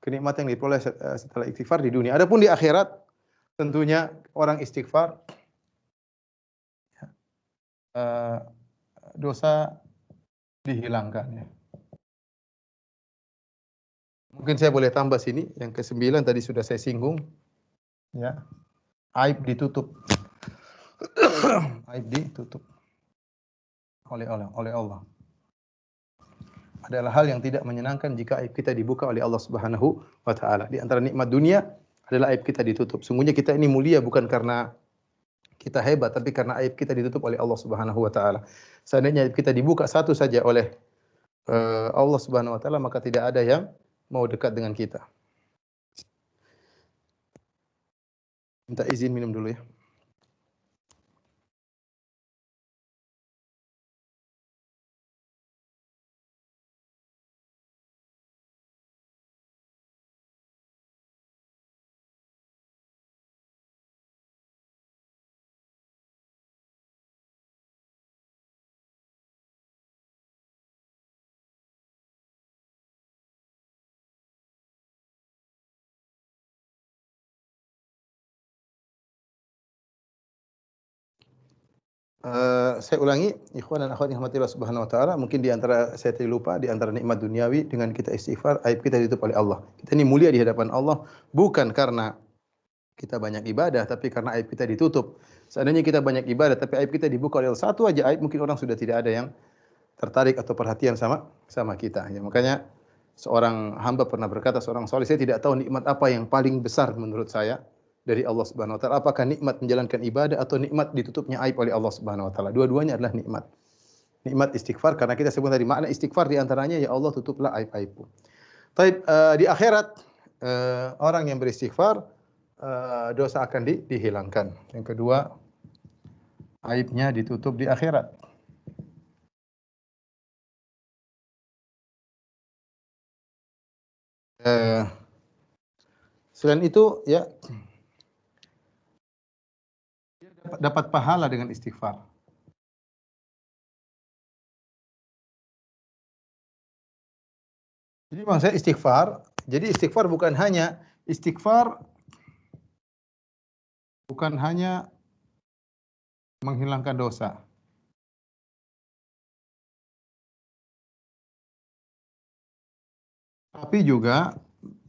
kenikmatan yang diperoleh setelah istighfar di dunia. Adapun di akhirat, tentunya orang istighfar, dosa dihilangkan, ya. Mungkin saya boleh tambah sini, yang ke-9 tadi sudah saya singgung, ya. Aib ditutup. Aib ditutup oleh Allah. Adalah hal yang tidak menyenangkan jika aib kita dibuka oleh Allah Subhanahu wa taala. Di antara nikmat dunia adalah aib kita ditutup. Sungguhnya kita ini mulia bukan karena kita hebat, tapi karena aib kita ditutup oleh Allah Subhanahu wa taala. Seandainya aib kita dibuka satu saja oleh Allah Subhanahu wa taala, maka tidak ada yang mau dekat dengan kita. Minta izin minum dulu ya. Saya ulangi, ikhwan dan akhwat yang dirahmati Allah Subhanahu wa taala, mungkin di antara saya tadi lupa, di antara nikmat duniawi dengan kita istighfar, aib kita ditutup oleh Allah. Kita ini mulia di hadapan Allah bukan karena kita banyak ibadah, tapi karena aib kita ditutup. Seandainya kita banyak ibadah tapi aib kita dibuka oleh Allah, satu aja aib, mungkin orang sudah tidak ada yang tertarik atau perhatian sama kita. Ya, makanya seorang hamba pernah berkata, seorang saleh, saya tidak tahu nikmat apa yang paling besar menurut saya dari Allah Subhanahu wa taala. Apakah nikmat menjalankan ibadah atau nikmat ditutupnya aib oleh Allah Subhanahu wa taala? Dua-duanya adalah nikmat. Nikmat istighfar, karena kita sebut tadi makna istighfar di antaranya, ya Allah tutuplah aib-aibku. Taib, di akhirat orang yang beristighfar dosa akan dihilangkan. Yang kedua, aibnya ditutup di akhirat. Selain itu, ya, dapat pahala dengan istighfar. Jadi maksud saya istighfar, jadi istighfar bukan hanya menghilangkan dosa. Tapi juga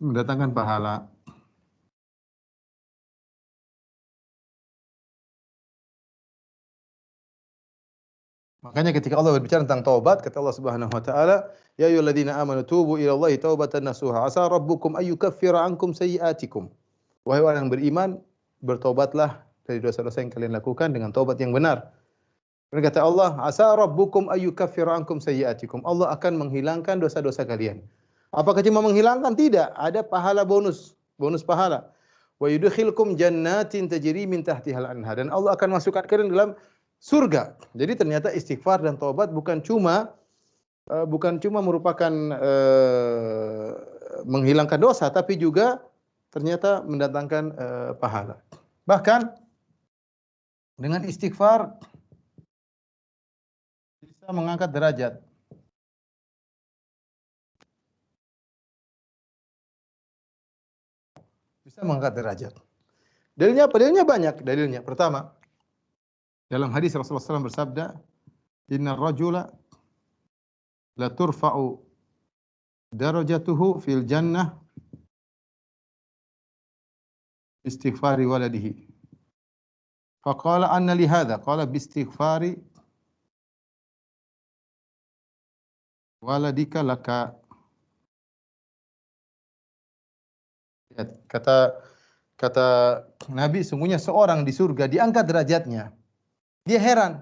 mendatangkan pahala. Makanya ketika Allah berbicara tentang taubat, kata Allah Subhanahu wa taala, "Ya ayyuhalladzina amanu tubu ila Allahi taubatan nasuha, asa rabbukum ay yukaffira ankum sayyi'atikum." Wahai orang yang beriman, bertobatlah dari dosa-dosa yang kalian lakukan dengan taubat yang benar. Kemudian kata Allah, "Asa rabbukum ay yukaffira ankum sayyi'atikum." Allah akan menghilangkan dosa-dosa kalian. Apakah cuma menghilangkan? Tidak, ada pahala bonus pahala. Wa yudkhilkum jannatin tajri min tahtihal anhar, dan Allah akan masukkan kalian dalam surga. Jadi ternyata istighfar dan taubat bukan cuma merupakan menghilangkan dosa, tapi juga ternyata mendatangkan pahala. Bahkan dengan istighfar bisa mengangkat derajat. Bisa mengangkat derajat. Dalilnya apa? Dalilnya banyak. Dalilnya pertama, dalam hadis Rasulullah SAW bersabda, "Inna rajula la turfa'u darajatuhu fil jannah istighfari waladihi." Faqala anna li hadha? Qala bi istighfari waladika laka. Kata Nabi, sungguhnya seorang di surga diangkat derajatnya. Dia heran.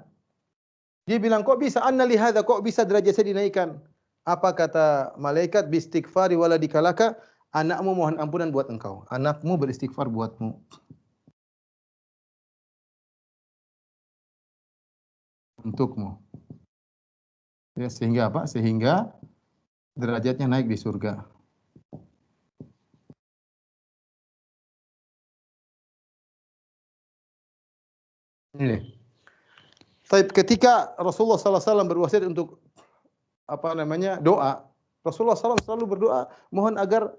Dia bilang, kok bisa anna li hadza, kok bisa derajat saya dinaikkan? Apa kata malaikat? Bistighfari waladika laka, anakmu mohon ampunan buat engkau. Anakmu beristighfar buatmu. Untukmu. Ya, sehingga apa? Sehingga derajatnya naik di surga. Ini. Tapi ketika Rasulullah SAW berwasiat untuk doa, Rasulullah SAW selalu berdoa mohon agar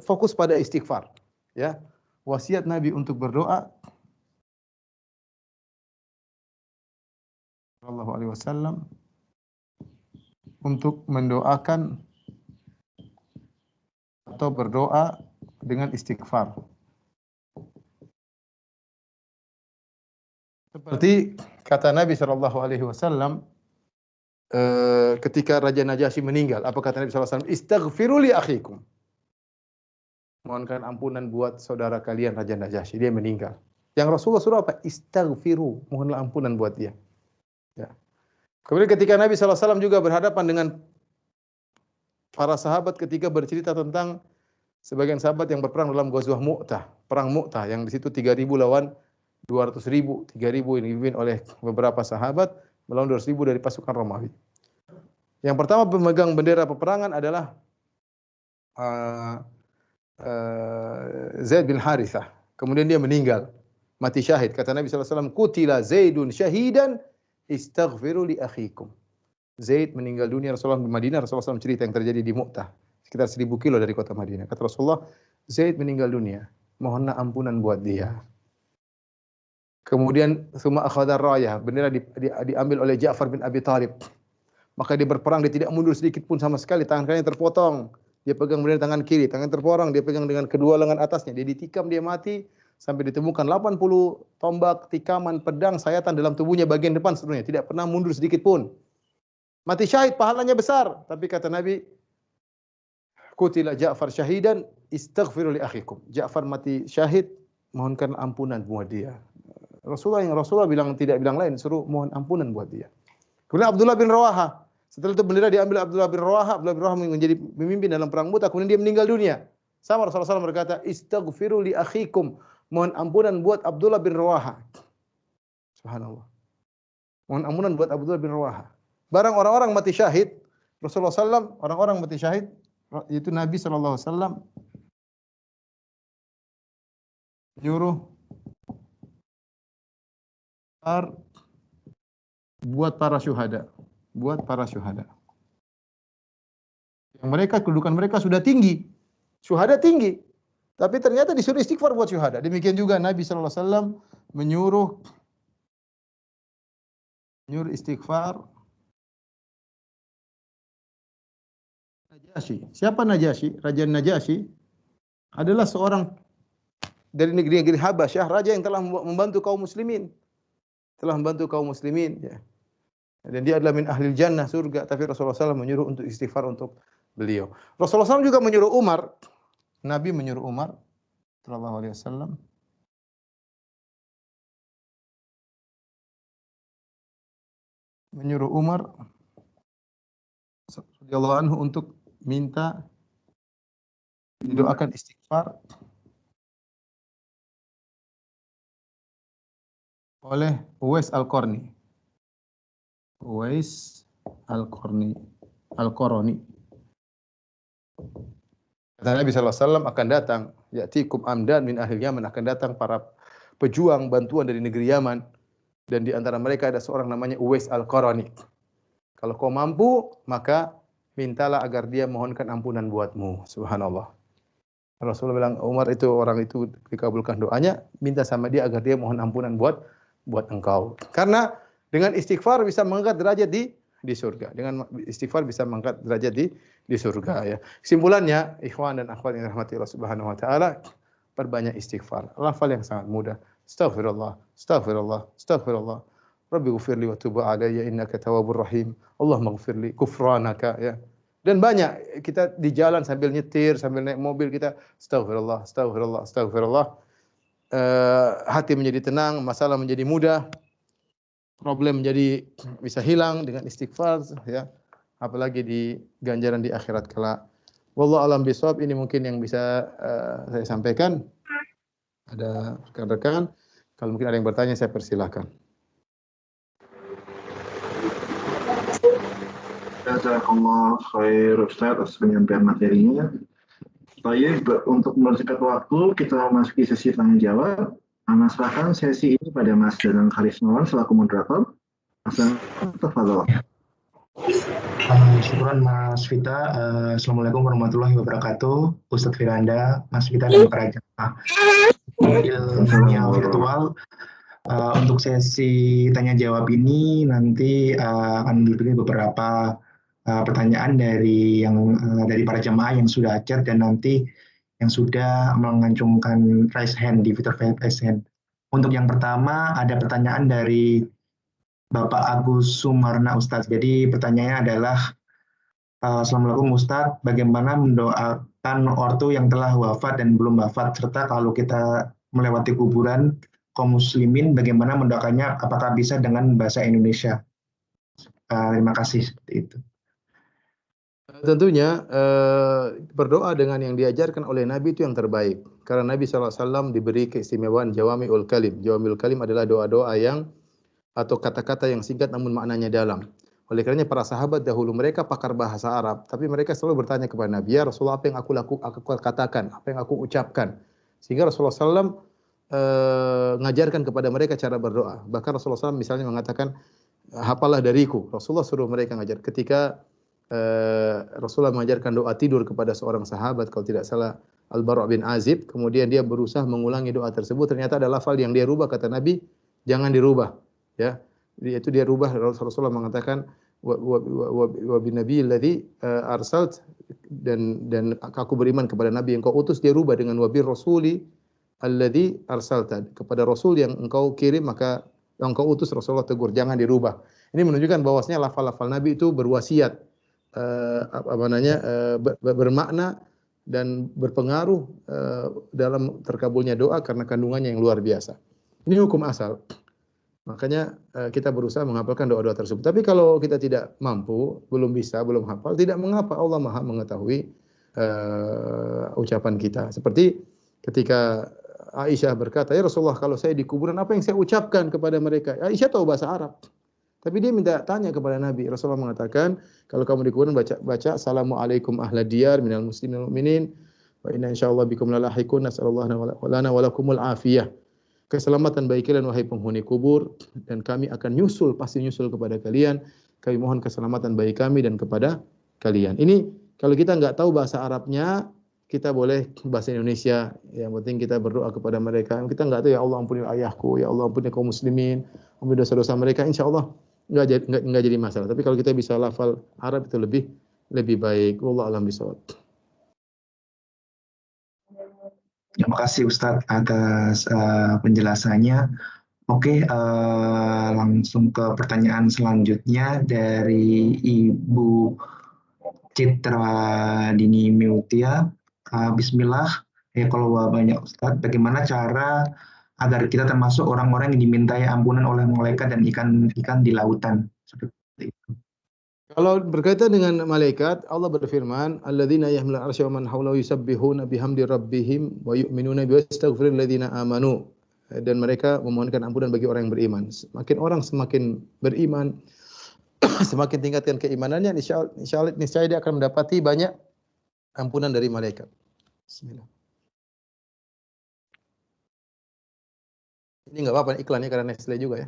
fokus pada istighfar. Ya, wasiat Nabi untuk berdoa Sallallahu Alaihi Wasallam untuk mendoakan atau berdoa dengan istighfar. Seperti kata Nabi Sallallahu Alaihi Wasallam ketika Raja Najasyi meninggal, apa kata Nabi SAW? Istaghfiru li akhikum. Mohonkan ampunan buat saudara kalian Raja Najasyi, dia meninggal. Yang Rasulullah suruh apa? Istaghfiru, mohonlah ampunan buat dia. Ya. Kemudian ketika Nabi SAW juga berhadapan dengan para sahabat ketika bercerita tentang sebagian sahabat yang berperang dalam Ghazwah Mu'tah, perang Mu'tah yang di situ 3.000 lawan 200.000, 3.000 ini dipimpin oleh beberapa sahabat melawan 200.000 dari pasukan Romawi. Yang pertama pemegang bendera peperangan adalah Zaid bin Harithah. Kemudian dia meninggal, mati syahid. Kata Nabi SAW, "Qutila Zaidun syahidan, istaghfiru li akhikum." Zaid meninggal dunia. Rasulullah di Madinah, Rasulullah SAW cerita yang terjadi di Mu'tah, sekitar 1.000 kilo dari kota Madinah. Kata Rasulullah, Zaid meninggal dunia, mohonlah ampunan buat dia. Kemudian summa akhadha rayah, bendera diambil oleh Ja'far bin Abi Thalib. Maka dia berperang, dia tidak mundur sedikit pun sama sekali, tangan kanannya terpotong. Dia pegang bendera tangan kiri, tangan terporong, dia pegang dengan kedua lengan atasnya. Dia ditikam, dia mati sampai ditemukan 80 tombak, tikaman, pedang, sayatan dalam tubuhnya bagian depan seluruhnya, tidak pernah mundur sedikit pun. Mati syahid, pahalanya besar. Tapi kata Nabi, "Qutila Ja'far syahidan, istaghfiru li akhikum." Ja'far mati syahid, mohonkan ampunan buat dia. Rasulullah bilang, tidak bilang lain, suruh mohon ampunan buat dia. Kemudian Abdullah bin Rawaha. Setelah itu bendera diambil Abdullah bin Rawaha. Abdullah bin Rawaha menjadi pemimpin dalam perang Mu'tah. Kemudian dia meninggal dunia. Sama Rasulullah SAW berkata, "Istaghfiru li akhikum." Mohon ampunan buat Abdullah bin Rawaha. Subhanallah. Mohon ampunan buat Abdullah bin Rawaha. Barang orang-orang mati syahid, Rasulullah SAW, orang-orang mati syahid, itu Nabi SAW nyuruh buat para syuhada. Yang mereka, kedudukan mereka sudah tinggi. Syuhada tinggi. Tapi ternyata disuruh istighfar buat syuhada. Demikian juga Nabi SAW menyuruh istighfar Najasyi. Siapa Najasyi? Raja Najasyi adalah seorang dari negeri Habasyah, raja yang telah membantu kaum muslimin. Ya. Dan dia adalah min ahlil jannah, surga. Tapi Rasulullah SAW menyuruh untuk istighfar untuk beliau. Rasulullah SAW juga menyuruh Umar. Nabi menyuruh Umar sallallahu alaihi wasallam radhiyallahu anhu untuk minta didoakan istighfar oleh Uwais Al-Qarni. Kata Nabi SAW akan datang, ya'tikum amdan min ahli Yaman, akan datang para pejuang bantuan dari negeri Yaman. Dan di antara mereka ada seorang namanya Uwais Al-Qarni. Kalau kau mampu, maka mintalah agar dia mohonkan ampunan buatmu. Subhanallah. Rasulullah bilang, Umar itu, orang itu dikabulkan doanya, minta sama dia agar dia mohon ampunan buat engkau. Karena dengan istighfar bisa mengangkat derajat di surga. Dengan istighfar bisa mengangkat derajat di surga, ya. Kesimpulannya, ikhwan dan akhwat yang dirahmati Allah Subhanahu wa taala, perbanyak istighfar. Lafal yang sangat mudah. Astaghfirullah, astaghfirullah, astaghfirullah. Rabbi ghfirli wa tub alayya innaka tawwabur rahim. Allahumma ghfirli kufranaka, ya. Dan banyak kita di jalan sambil nyetir, sambil naik mobil kita astaghfirullah, astaghfirullah, astaghfirullah. Hati menjadi tenang, masalah menjadi mudah, problem menjadi bisa hilang dengan istighfar, ya. Apalagi di ganjaran di akhirat kelak. Wallahu a'lam bishawab. Ini mungkin yang bisa saya sampaikan. Ada rekan-rekan, kalau mungkin ada yang bertanya saya persilahkan.
Jazakallah khair Ustaz atas penyampaian materinya. Baik, untuk mempersingkat waktu, kita memasuki sesi tanya jawab. Ana serahkan sesi ini pada Mas Danang Karismawan selaku moderator. Mas Danang, tafadhol.
Syukuran Mas Vita. Assalamualaikum warahmatullahi wabarakatuh. Ustadz Firanda, Mas Vita dan para jamaah virtual. Untuk sesi tanya jawab ini nanti akan diberi beberapa pertanyaan dari para jamaah yang sudah chat dan nanti yang sudah mengancungkan raise hand di fitur raise hand. Untuk yang pertama ada pertanyaan dari Bapak Agus Sumarna Ustadz. Jadi pertanyaannya adalah, Assalamualaikum Ustadz, bagaimana mendoakan ortu yang telah wafat dan belum wafat, serta kalau kita melewati kuburan kaum muslimin, bagaimana mendoakannya, apakah bisa dengan bahasa Indonesia? Terima kasih seperti itu.
Tentunya berdoa dengan yang diajarkan oleh Nabi itu yang terbaik. Karena Nabi SAW diberi keistimewaan jawami'ul kalim. Jawami'ul kalim adalah doa-doa yang atau kata-kata yang singkat namun maknanya dalam. Oleh karenanya para sahabat dahulu mereka pakar bahasa Arab, tapi mereka selalu bertanya kepada Nabi, "Ya Rasulullah, apa yang aku katakan, apa yang aku ucapkan?" Sehingga Rasulullah SAW ngajarkan kepada mereka cara berdoa. Bahkan Rasulullah SAW misalnya mengatakan, "Hafalah dariku." Rasulullah suruh mereka ngajar. Ketika Rasulullah mengajarkan doa tidur kepada seorang sahabat, kalau tidak salah Al-Bara' bin Azib, kemudian dia berusaha mengulangi doa tersebut, ternyata ada lafal yang dia rubah, kata Nabi, "Jangan dirubah." Ya. Itu dia rubah. Rasulullah mengatakan wa bin nabiyil ladzi arsalt, dan aku beriman kepada nabi yang kau utus. Dia rubah dengan wa bir rasuli alladzi arsalta, kepada rasul yang engkau kirim maka yang engkau utus. Rasulullah tegur, jangan dirubah. Ini menunjukkan bahwasanya lafal-lafal nabi itu berwasiat, bermakna dan berpengaruh dalam terkabulnya doa karena kandungannya yang luar biasa. Ini hukum asal. Makanya kita berusaha menghafalkan doa-doa tersebut. Tapi kalau kita tidak mampu, belum bisa, belum hafal, tidak mengapa, Allah Maha mengetahui ucapan kita. Seperti ketika Aisyah berkata, "Ya Rasulullah, kalau saya di kuburan, apa yang saya ucapkan kepada mereka?" Aisyah tahu bahasa Arab. Tapi dia minta tanya kepada Nabi. Rasulullah mengatakan, kalau kamu di kuburan baca Assalamualaikum ahla diyar minal muslimin wal mu'minin wa inna insyaallah bikum lalahiqun nas'alullah lana wa lakumul afiyah. Keselamatan bagi kalian wahai penghuni kubur, dan kami akan pasti nyusul kepada kalian. Kami mohon keselamatan bagi kami dan kepada kalian. Ini kalau kita nggak tahu bahasa Arabnya, kita boleh bahasa Indonesia. Yang penting kita berdoa kepada mereka. Kita nggak tahu, ya Allah ampuni ayahku, ya Allah ampuni kaum muslimin, ampuni dosa-dosa mereka. Insya Allah nggak jadi masalah. Tapi kalau kita bisa lafal Arab itu lebih baik. Wallahu a'lam bishawab.
Terima kasih Ustadz atas penjelasannya. Oke, langsung ke pertanyaan selanjutnya dari Ibu Citra Dini Mutia. Bismillah, ya kalau banyak Ustadz, bagaimana cara agar kita termasuk orang-orang yang dimintai ampunan oleh malaikat dan ikan di lautan? Seperti itu.
Kalau berkaitan dengan malaikat, Allah berfirman, "Alladzina yahmiluna arsy wa man hawlahu yusabbihuna bihamdi rabbihim wa yu'minuna bihi wastaghfirul ladzina amanu." Dan mereka memohonkan ampunan bagi orang yang beriman. Semakin orang semakin beriman, semakin tingkatkan keimanannya, niscaya dia akan mendapati banyak ampunan dari malaikat. Bismillah. Ini nggak apa-apa iklannya karena Nestle juga ya.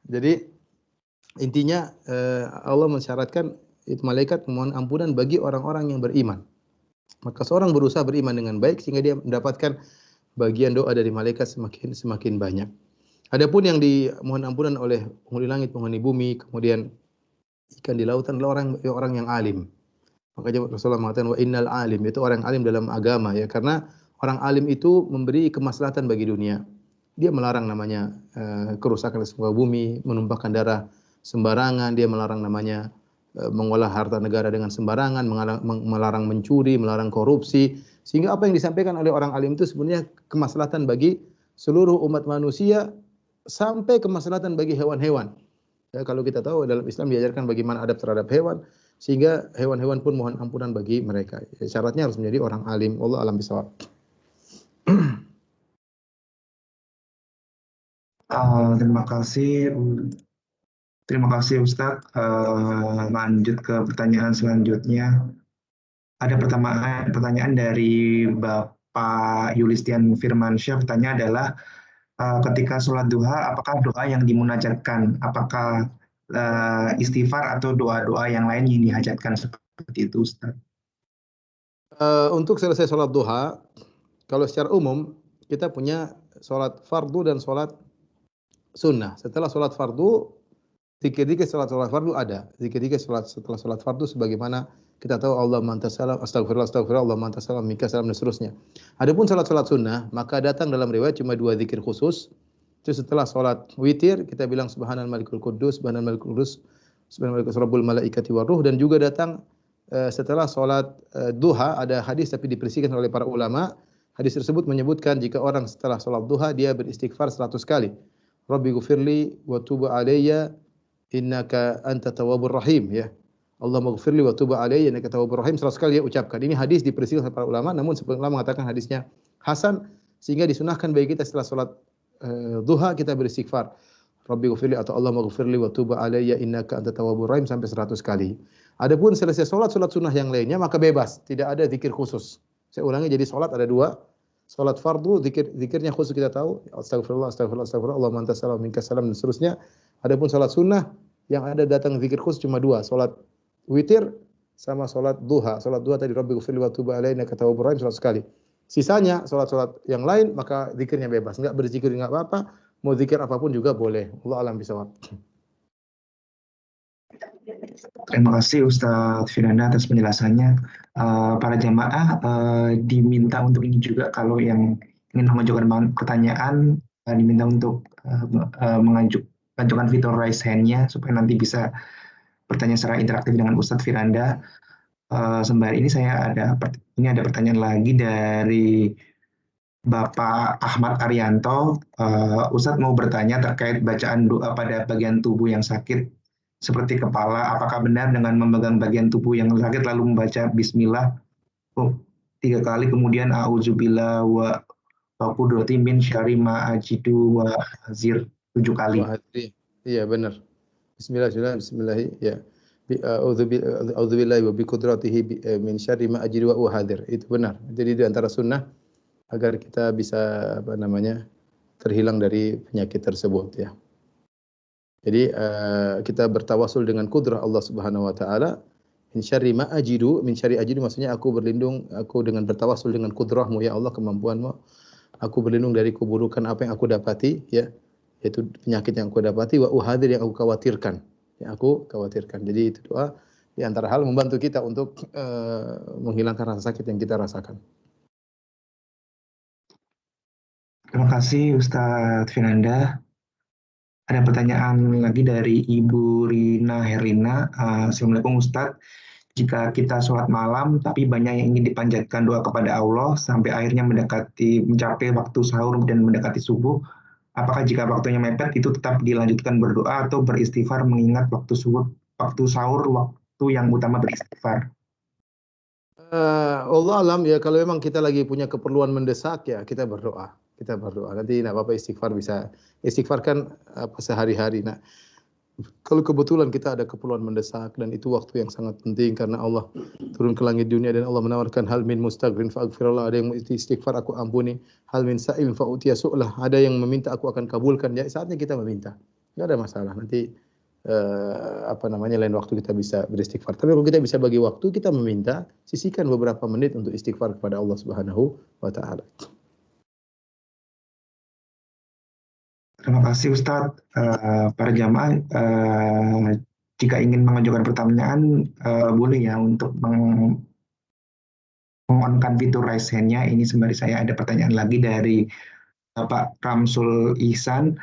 Jadi intinya Allah mensyaratkan itu malaikat memohon ampunan bagi orang-orang yang beriman. Maka seorang berusaha beriman dengan baik sehingga dia mendapatkan bagian doa dari malaikat semakin banyak. Adapun yang dimohon ampunan oleh penghuni langit, penghuni bumi, kemudian ikan di lautan adalah orang yang alim. Makanya Rasulullah mengatakan wa innal alim, itu orang alim dalam agama ya, karena orang alim itu memberi kemaslahatan bagi dunia. Dia melarang namanya kerusakan di muka bumi, menumpahkan darah sembarangan, dia melarang namanya mengolah harta negara dengan sembarangan, melarang mencuri, melarang korupsi, sehingga apa yang disampaikan oleh orang alim itu sebenarnya kemaslahatan bagi seluruh umat manusia sampai kemaslahatan bagi hewan-hewan. Ya, kalau kita tahu dalam Islam diajarkan bagaimana adab terhadap hewan, sehingga hewan-hewan pun mohon ampunan bagi mereka. Ya, syaratnya harus menjadi orang alim. Wallahu a'lam bishawab.
Terima kasih Ustadz. Lanjut ke pertanyaan selanjutnya. Ada pertanyaan dari Bapak Yulistian Firmansyah. Pertanyaan adalah, ketika sholat duha, apakah doa yang dimunajatkan? Apakah istighfar atau doa-doa yang lain yang dihajatkan seperti itu Ustadz?
Untuk selesai sholat duha, kalau secara umum kita punya sholat fardu dan sholat sunnah. Setelah sholat fardu, zikir-zikir sholat fardu ada. Zikir-zikir setelah sholat fardu sebagaimana kita tahu Allahumma antas salam, astagfirullah, Allahumma antas salam, minka salam, dan seterusnya. Adapun sholat sunnah, maka datang dalam riwayat cuma 2 zikir khusus. Itu setelah sholat witir, kita bilang subhanal malikul quddus, subhanal malikul quddus, subhanal malikul rabbul malaikati waruh, dan juga datang setelah sholat duha, ada hadis tapi diperisikan oleh para ulama. Hadis tersebut menyebutkan jika orang setelah sholat duha dia beristighfar 100 kali. Rabbi ghufirli wa tub alayya innaka anta tawwabur rahim ya. Allahumma ghfirli wa tub alayya innaka tawwabur rahim 100 kali dia ucapkan. Ini hadis diperselisih oleh para ulama, namun sebagian ulama mengatakan hadisnya hasan sehingga disunahkan bagi kita setelah salat duha kita beristighfar. Rabbi ghfirli atau Allahumma ghfirli wa tub alayya innaka antat tawwabur rahim sampai 100 kali. Adapun selesai salat sunnah yang lainnya maka bebas, tidak ada zikir khusus. Saya ulangi, jadi salat ada dua. Salat fardu zikirnya khusus kita tahu, astagfirullah astagfirullah astagfirullah Allahumma antas salam minkas salam dan seterusnya. Adapun salat sunnah yang ada datang zikir khusus cuma dua, salat witir sama salat duha. Salat duha tadi Rabbi ghfirli wa tub alayya innaka tawwabur rahim 100 kali. Sisanya salat-salat yang lain maka zikirnya bebas, enggak berzikir enggak apa-apa, mau zikir apapun juga boleh. Allah alam bisawab.
Terima kasih Ustadz Firanda atas penjelasannya. Para jamaah diminta untuk ini juga, kalau yang ingin mengajukan pertanyaan diminta untuk mengajukan fitur raise hand-nya supaya nanti bisa bertanya secara interaktif dengan Ustadz Firanda. Sembari ini ada pertanyaan lagi dari Bapak Ahmad Arianto. Ustadz mau bertanya terkait bacaan doa pada bagian tubuh yang sakit seperti kepala. Apakah benar dengan memegang bagian tubuh yang sakit lalu membaca Bismillah 3 kali kemudian A'udzubillah wa qudrati min syarri ma ajidu wa hazir 7 kali?
Iya benar. Bismillah ya. A'udzubillahi wa biqudratihi min syarri ma ajidu wa hadir. Itu benar. Jadi di antara sunnah agar kita bisa terhilang dari penyakit tersebut ya. Jadi kita bertawasul dengan kudrah Allah Subhanahu wa taala. Min syarri ma ajidu, min syarri ajidu maksudnya aku dengan bertawasul dengan kudrahmu ya Allah, kemampuanmu. Aku berlindung dari keburukan apa yang aku dapati ya, yaitu penyakit yang aku dapati, wa uhadir yang aku khawatirkan. Jadi itu doa di antara hal membantu kita untuk menghilangkan rasa sakit yang kita rasakan.
Terima kasih Ustadz Firanda. Ada pertanyaan lagi dari Ibu Rina Herlina. Assalamualaikum Ustadz. Jika kita sholat malam tapi banyak yang ingin dipanjatkan doa kepada Allah sampai akhirnya mencapai waktu sahur dan mendekati subuh, apakah jika waktunya mepet itu tetap dilanjutkan berdoa atau beristighfar mengingat waktu sahur waktu yang utama beristighfar?
Allah alam ya, kalau memang kita lagi punya keperluan mendesak ya kita berdoa. Nanti enggak apa-apa istighfar kan sehari-hari. Nah, kalau kebetulan kita ada keperluan mendesak dan itu waktu yang sangat penting karena Allah turun ke langit dunia dan Allah menawarkan hal min mustaghfirin fa'aghfirullah, ada yang istighfar aku ampuni, hal min sa'il fa'utiya su'lah, ada yang meminta aku akan kabulkan. Ya saatnya kita meminta. Enggak ada masalah. Nanti lain waktu kita bisa beristighfar. Tapi kalau kita bisa bagi waktu, kita meminta, sisihkan beberapa menit untuk istighfar kepada Allah Subhanahu wa taala.
Terima kasih Ustadz. Para jamaah, jika ingin mengajukan pertanyaan, boleh ya untuk mengonkan fitur raise hand-nya. Ini sembari saya ada pertanyaan lagi dari Pak Ramsul Ihsan.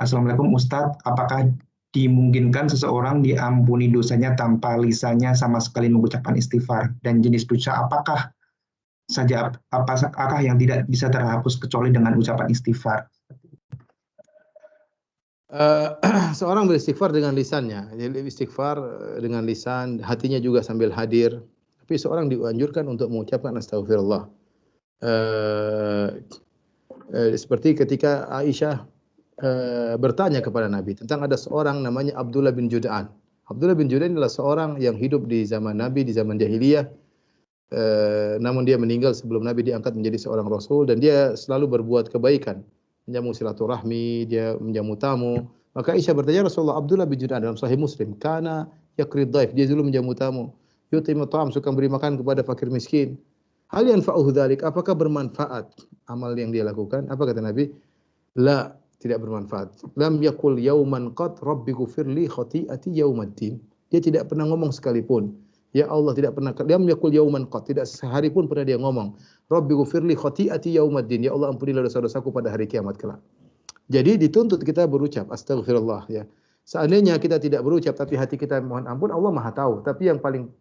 Assalamualaikum Ustadz, apakah dimungkinkan seseorang diampuni dosanya tanpa lisannya sama sekali mengucapkan istighfar? Dan jenis dosa apakah yang tidak bisa terhapus kecuali dengan ucapan istighfar?
Seorang beristighfar dengan lisannya, jadi istighfar dengan lisan, hatinya juga sambil hadir. Tapi seorang dianjurkan untuk mengucapkan astagfirullah. Seperti ketika Aisyah bertanya kepada Nabi tentang ada seorang namanya Abdullah bin Jud'an. Abdullah bin Jud'an adalah seorang yang hidup di zaman Nabi, di zaman jahiliyah. Namun dia meninggal sebelum Nabi diangkat menjadi seorang Rasul dan dia selalu berbuat kebaikan. Menjamu silaturahmi, dia menjamu tamu. Maka Aisyah bertanya, Rasulullah, Abdullah bin Jud'an dalam Sahih Muslim, kana yakrid dhaif, dia dulu menjamu tamu. Yutimu ta'am, suka beri makan kepada fakir miskin. Hal yanfa'uhu dzalik, apakah bermanfaat amal yang dia lakukan? Apa kata Nabi? La, tidak bermanfaat. Lam yakul yauman qad rabbi ghfirli khati'ati yaumaddin. Dia tidak pernah ngomong sekalipun. Ya Allah, tidak pernah. Lam yakul yauman qad, tidak sehari pun pernah dia ngomong. Rabbi ghfirli khati'ati yaumaddin. Ya Allah, ampunilah dosa-dosaku pada hari kiamat kelak. Jadi dituntut kita berucap astagfirullah ya. Seandainya kita tidak berucap tapi hati kita mohon ampun, Allah Maha tahu. Tapi yang paling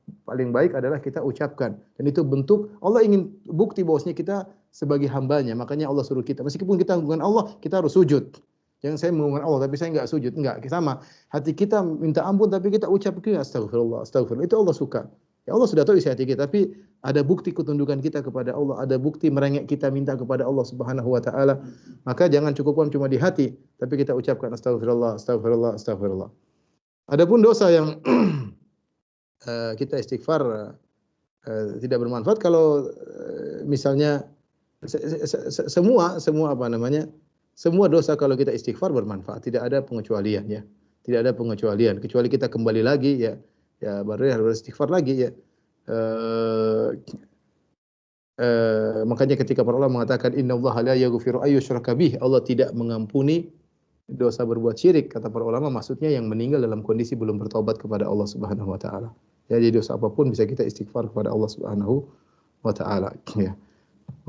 baik adalah kita ucapkan. Dan itu bentuk Allah ingin bukti bahwasanya kita sebagai hambanya. Makanya Allah suruh kita, meskipun kita hubungan Allah, kita harus sujud. Jangan saya menghubungkan Allah tapi saya enggak sujud, enggak. Sama. Hati kita minta ampun tapi kita ucapkan astagfirullah, astagfirullah. Itu Allah suka. Ya Allah sudah tahu isi hati kita, tapi ada bukti ketundukan kita kepada Allah, ada bukti merengek kita minta kepada Allah Subhanahu wa taala. Maka jangan cukupkan cuma di hati, tapi kita ucapkan astagfirullah, astagfirullah, astagfirullah. Adapun dosa yang kita istighfar tidak bermanfaat kalau misalnya semua apa namanya? Semua dosa kalau kita istighfar bermanfaat, tidak ada pengecualian ya. Tidak ada pengecualian kecuali kita kembali lagi ya baru harus istighfar lagi ya. Makanya ketika para ulama mengatakan innallaha la yaghfiru ayyushraka bih, Allah tidak mengampuni dosa berbuat syirik. Kata para ulama maksudnya yang meninggal dalam kondisi belum bertobat kepada Allah Subhanahu wa taala. Ya, jadi dosa apapun bisa kita istighfar kepada Allah Subhanahu wa taala ya.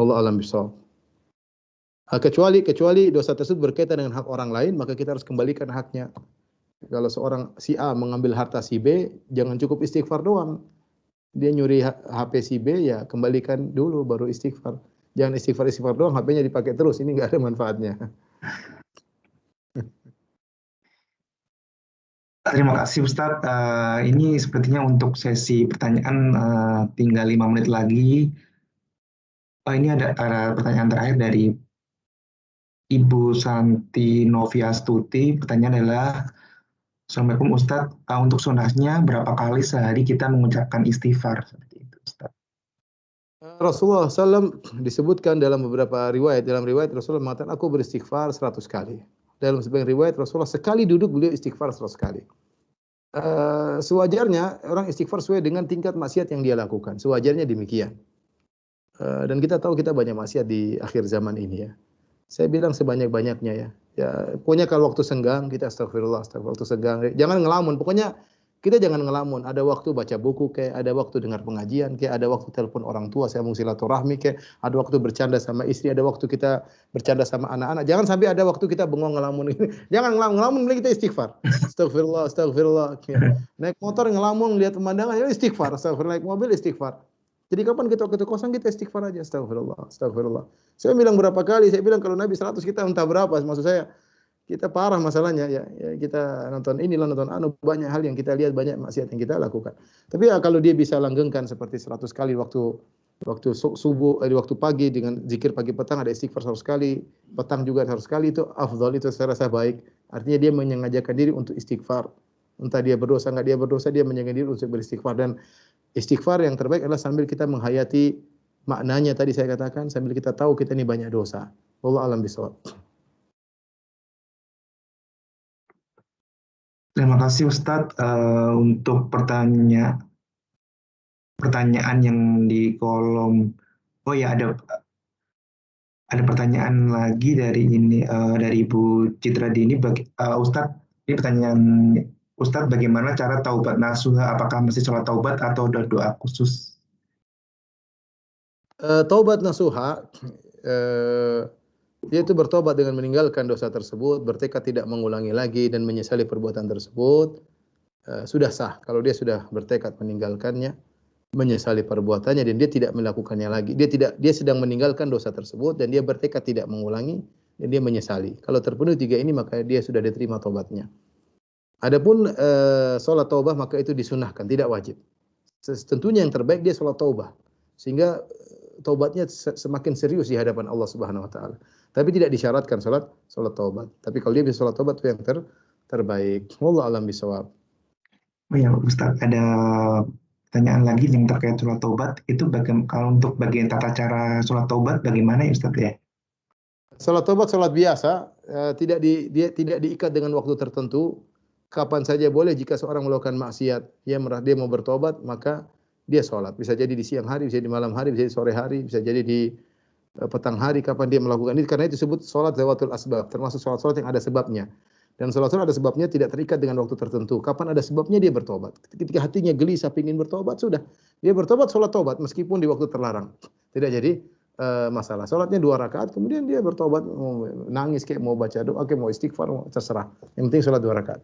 Allah alam bisawab. Kecuali dosa tersebut berkaitan dengan hak orang lain, maka kita harus kembalikan haknya. Kalau seorang si A mengambil harta si B, jangan cukup istighfar doang. Dia nyuri HP si B, ya kembalikan dulu baru istighfar. Jangan istighfar doang, HP-nya dipakai terus, ini nggak ada manfaatnya.
Terima kasih Ustadz. Ini sepertinya untuk sesi pertanyaan tinggal 5 menit lagi. Ini ada pertanyaan terakhir dari Ibu Santi Noviastuti. Pertanyaan adalah, Assalamualaikum Ustadz, untuk sunnahnya berapa kali sehari kita mengucapkan istighfar? Seperti itu Ustadz.
Rasulullah SAW disebutkan dalam beberapa riwayat. Dalam riwayat Rasulullah mengatakan, aku beristighfar 100 kali. Dalam sebagian riwayat Rasulullah sekali duduk beliau istighfar 100 kali. Sewajarnya orang istighfar sesuai dengan tingkat maksiat yang dia lakukan. Sewajarnya demikian. Dan kita tahu kita banyak maksiat di akhir zaman ini ya. Saya bilang sebanyak-banyaknya ya. Ya, pokoknya kalau waktu senggang kita astagfirullah, waktu senggang. Jangan ngelamun. Pokoknya kita jangan ngelamun. Ada waktu baca buku kayak, ada waktu dengar pengajian kayak, ada waktu telepon orang tua, saya mau silaturahmi kayak, ada waktu bercanda sama istri, ada waktu kita bercanda sama anak-anak. Jangan sampai ada waktu kita bengong ngelamun ini. Jangan ngelamun, mending kita istighfar. Astagfirullah, astagfirullah. Naik motor ngelamun lihat pemandangan, ya istighfar. Astagfirullah, naik mobil istighfar. Jadi kapan kita waktu kosong kita istighfar aja, astagfirullah, astagfirullah. Saya bilang berapa kali, saya bilang kalau Nabi 100 kita entah berapa, maksud saya kita parah masalahnya ya kita nonton inilah nonton banyak hal yang kita lihat, banyak maksiat yang kita lakukan. Tapi ya kalau dia bisa langgengkan seperti 100 kali waktu subuh, waktu pagi dengan zikir pagi petang ada istighfar 100 kali, petang juga 100 kali, itu afdal, itu saya rasa baik. Artinya dia menyengajakan diri untuk istighfar. Entah dia berdosa enggak dia berdosa, dia menyengajakan diri untuk beristighfar. Dan istighfar yang terbaik adalah sambil kita menghayati maknanya tadi saya katakan, sambil kita tahu kita ini banyak dosa. Wallahu a'lam bishawab.
Terima kasih Ustadz untuk pertanyaan yang di kolom. Oh ya, ada pertanyaan lagi dari Ibu Citra Dini. Ustadz, ini pertanyaan Ustadz, bagaimana cara taubat nasuha? Apakah mesti sholat taubat atau doa khusus?
Taubat nasuha yaitu bertobat dengan meninggalkan dosa tersebut, bertekad tidak mengulangi lagi dan menyesali perbuatan tersebut, sudah sah. Kalau dia sudah bertekad meninggalkannya, menyesali perbuatannya dan dia tidak melakukannya lagi. Dia sedang meninggalkan dosa tersebut dan dia bertekad tidak mengulangi dan dia menyesali. Kalau terpenuhi 3 ini maka dia sudah diterima tobatnya. Adapun sholat taubah maka itu disunahkan, tidak wajib. Tentunya yang terbaik dia sholat taubah, sehingga taubatnya semakin serius di hadapan Allah Subhanahu wa taala. Tapi tidak disyaratkan sholat taubat. Tapi kalau dia bisa sholat taubat itu yang terbaik. Wallahu a'lam bishawab.
Oh ya Ustaz, ada pertanyaan lagi yang terkait sholat taubat. Itu kalau untuk bagian tata cara sholat taubat bagaimana ya Ustaz ya?
Sholat taubat sholat biasa, tidak diikat dengan waktu tertentu. Kapan saja boleh jika seorang melakukan maksiat, dia mau bertobat, maka dia sholat. Bisa jadi di siang hari, bisa di malam hari, bisa di sore hari, bisa jadi di petang hari, kapan dia melakukan ini. Karena itu disebut sholat zawatul asbab, termasuk sholat-sholat yang ada sebabnya. Dan sholat-sholat ada sebabnya tidak terikat dengan waktu tertentu. Kapan ada sebabnya dia bertobat. Ketika hatinya gelisah ingin bertobat, sudah. Dia bertobat, sholat tobat, meskipun di waktu terlarang. Tidak jadi masalah. Sholatnya 2 rakaat, kemudian dia bertobat, mau nangis, kayak mau baca doa, kayak mau istighfar, terserah. Yang penting sholat 2 rakaat.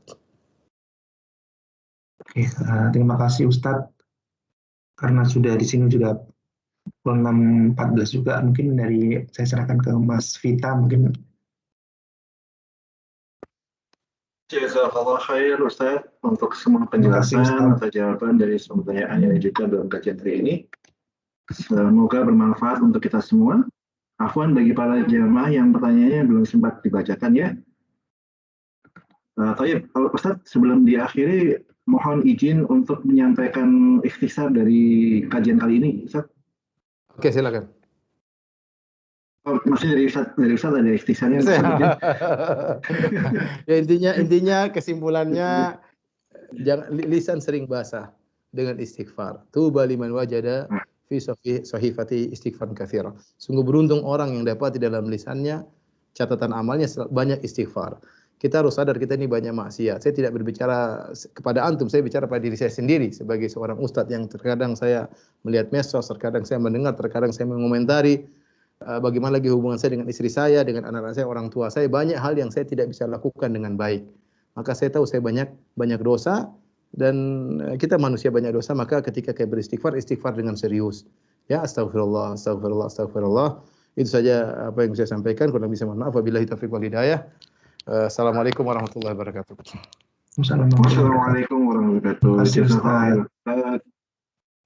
Oke, terima kasih Ustadz. Karena sudah di sini juga 26.14 juga. Mungkin dari saya serahkan ke Mas Vita mungkin.
Jazakallah khair Ustaz untuk semua
Terima kasih,
penjelasan
Ustaz.
atau jawaban dari semua pertanyaan yang diajukan dalam kajian hari ini. Semoga bermanfaat untuk kita semua. Afwan bagi para jamaah yang pertanyaannya belum sempat dibacakan ya. Tayyib, Ustaz, sebelum diakhiri, mohon izin untuk menyampaikan ikhtisar dari kajian kali ini, Ustaz.
Oke, silakan.
Oh, maksudnya dari Ustaz ada ikhtisarnya.
Ya intinya kesimpulannya jangan lisan sering basah dengan istighfar. Tuba liman wajada fi sahifati istighfar katsira. Sungguh beruntung orang yang dapat di dalam lisannya catatan amalnya banyak istighfar. Kita harus sadar kita ini banyak maksiat. Saya tidak berbicara kepada antum, saya bicara pada diri saya sendiri sebagai seorang ustadz yang terkadang saya melihat medsos, terkadang saya mendengar, terkadang saya mengomentari bagaimana lagi hubungan saya dengan istri saya, dengan anak-anak saya, orang tua saya, banyak hal yang saya tidak bisa lakukan dengan baik. Maka saya tahu saya banyak dosa dan kita manusia banyak dosa, maka ketika kita beristighfar, istighfar dengan serius. Ya, astagfirullah, astagfirullah, astagfirullah. Itu saja apa yang saya sampaikan. Kurang bisa mohon maaf. Wabillahi taufiq wal hidayah. Assalamualaikum warahmatullahi wabarakatuh.
Assalamualaikum warahmatullahi wabarakatuh.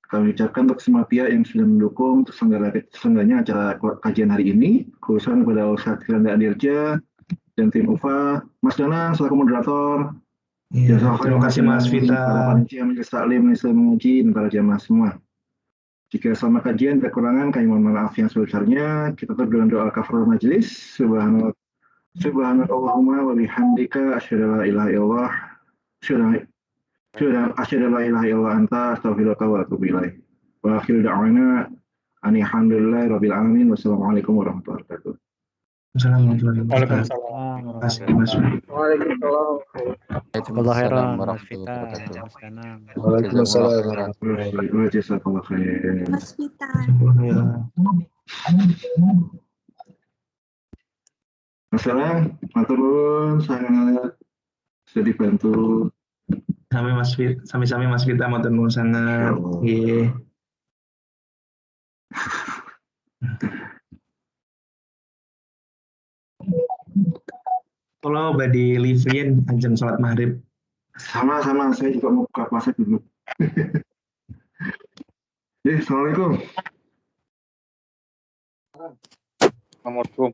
Kami ucapkan untuk semua pihak yang sudah mendukung terselenggaranya acara kajian hari ini, khususnya kepada Ustaz Firanda Andirja dan tim UFA, Mas Danang selaku moderator.
Ya, terima kasih Mas Vita.
Para panitia majelis taklim, majelis mengaji, dan para jamaah semua. Jika selama kajian ada kekurangan, kami mohon maaf yang sebesarnya. Kita tutup dengan doa kafaratul majelis. Subhanallahumma wa bihamdika asyhadu an la ilaha illallah asyhadu an la ilaha illa anta astaghfiruka wa atubu ilaik. Wa akhiru da'wana alhamdulillahi rabbil alamin. Wassalamualaikum warahmatullahi wabarakatuh.
Waalaikumsalam.
Waalaikumsalam warahmatullahi wabarakatuh.
Waalaikumsalam.
Mas Vita.
Masalah, matur nuwun, sangat sudah dibantu.
Sami-sami Mas Vita, matur nuwun sangat. Nggih. Kalau badhe livrien ajeng salat maghrib.
Sama-sama, saya juga mau buka puasa dulu. Assalamualaikum.
Assalamualaikum.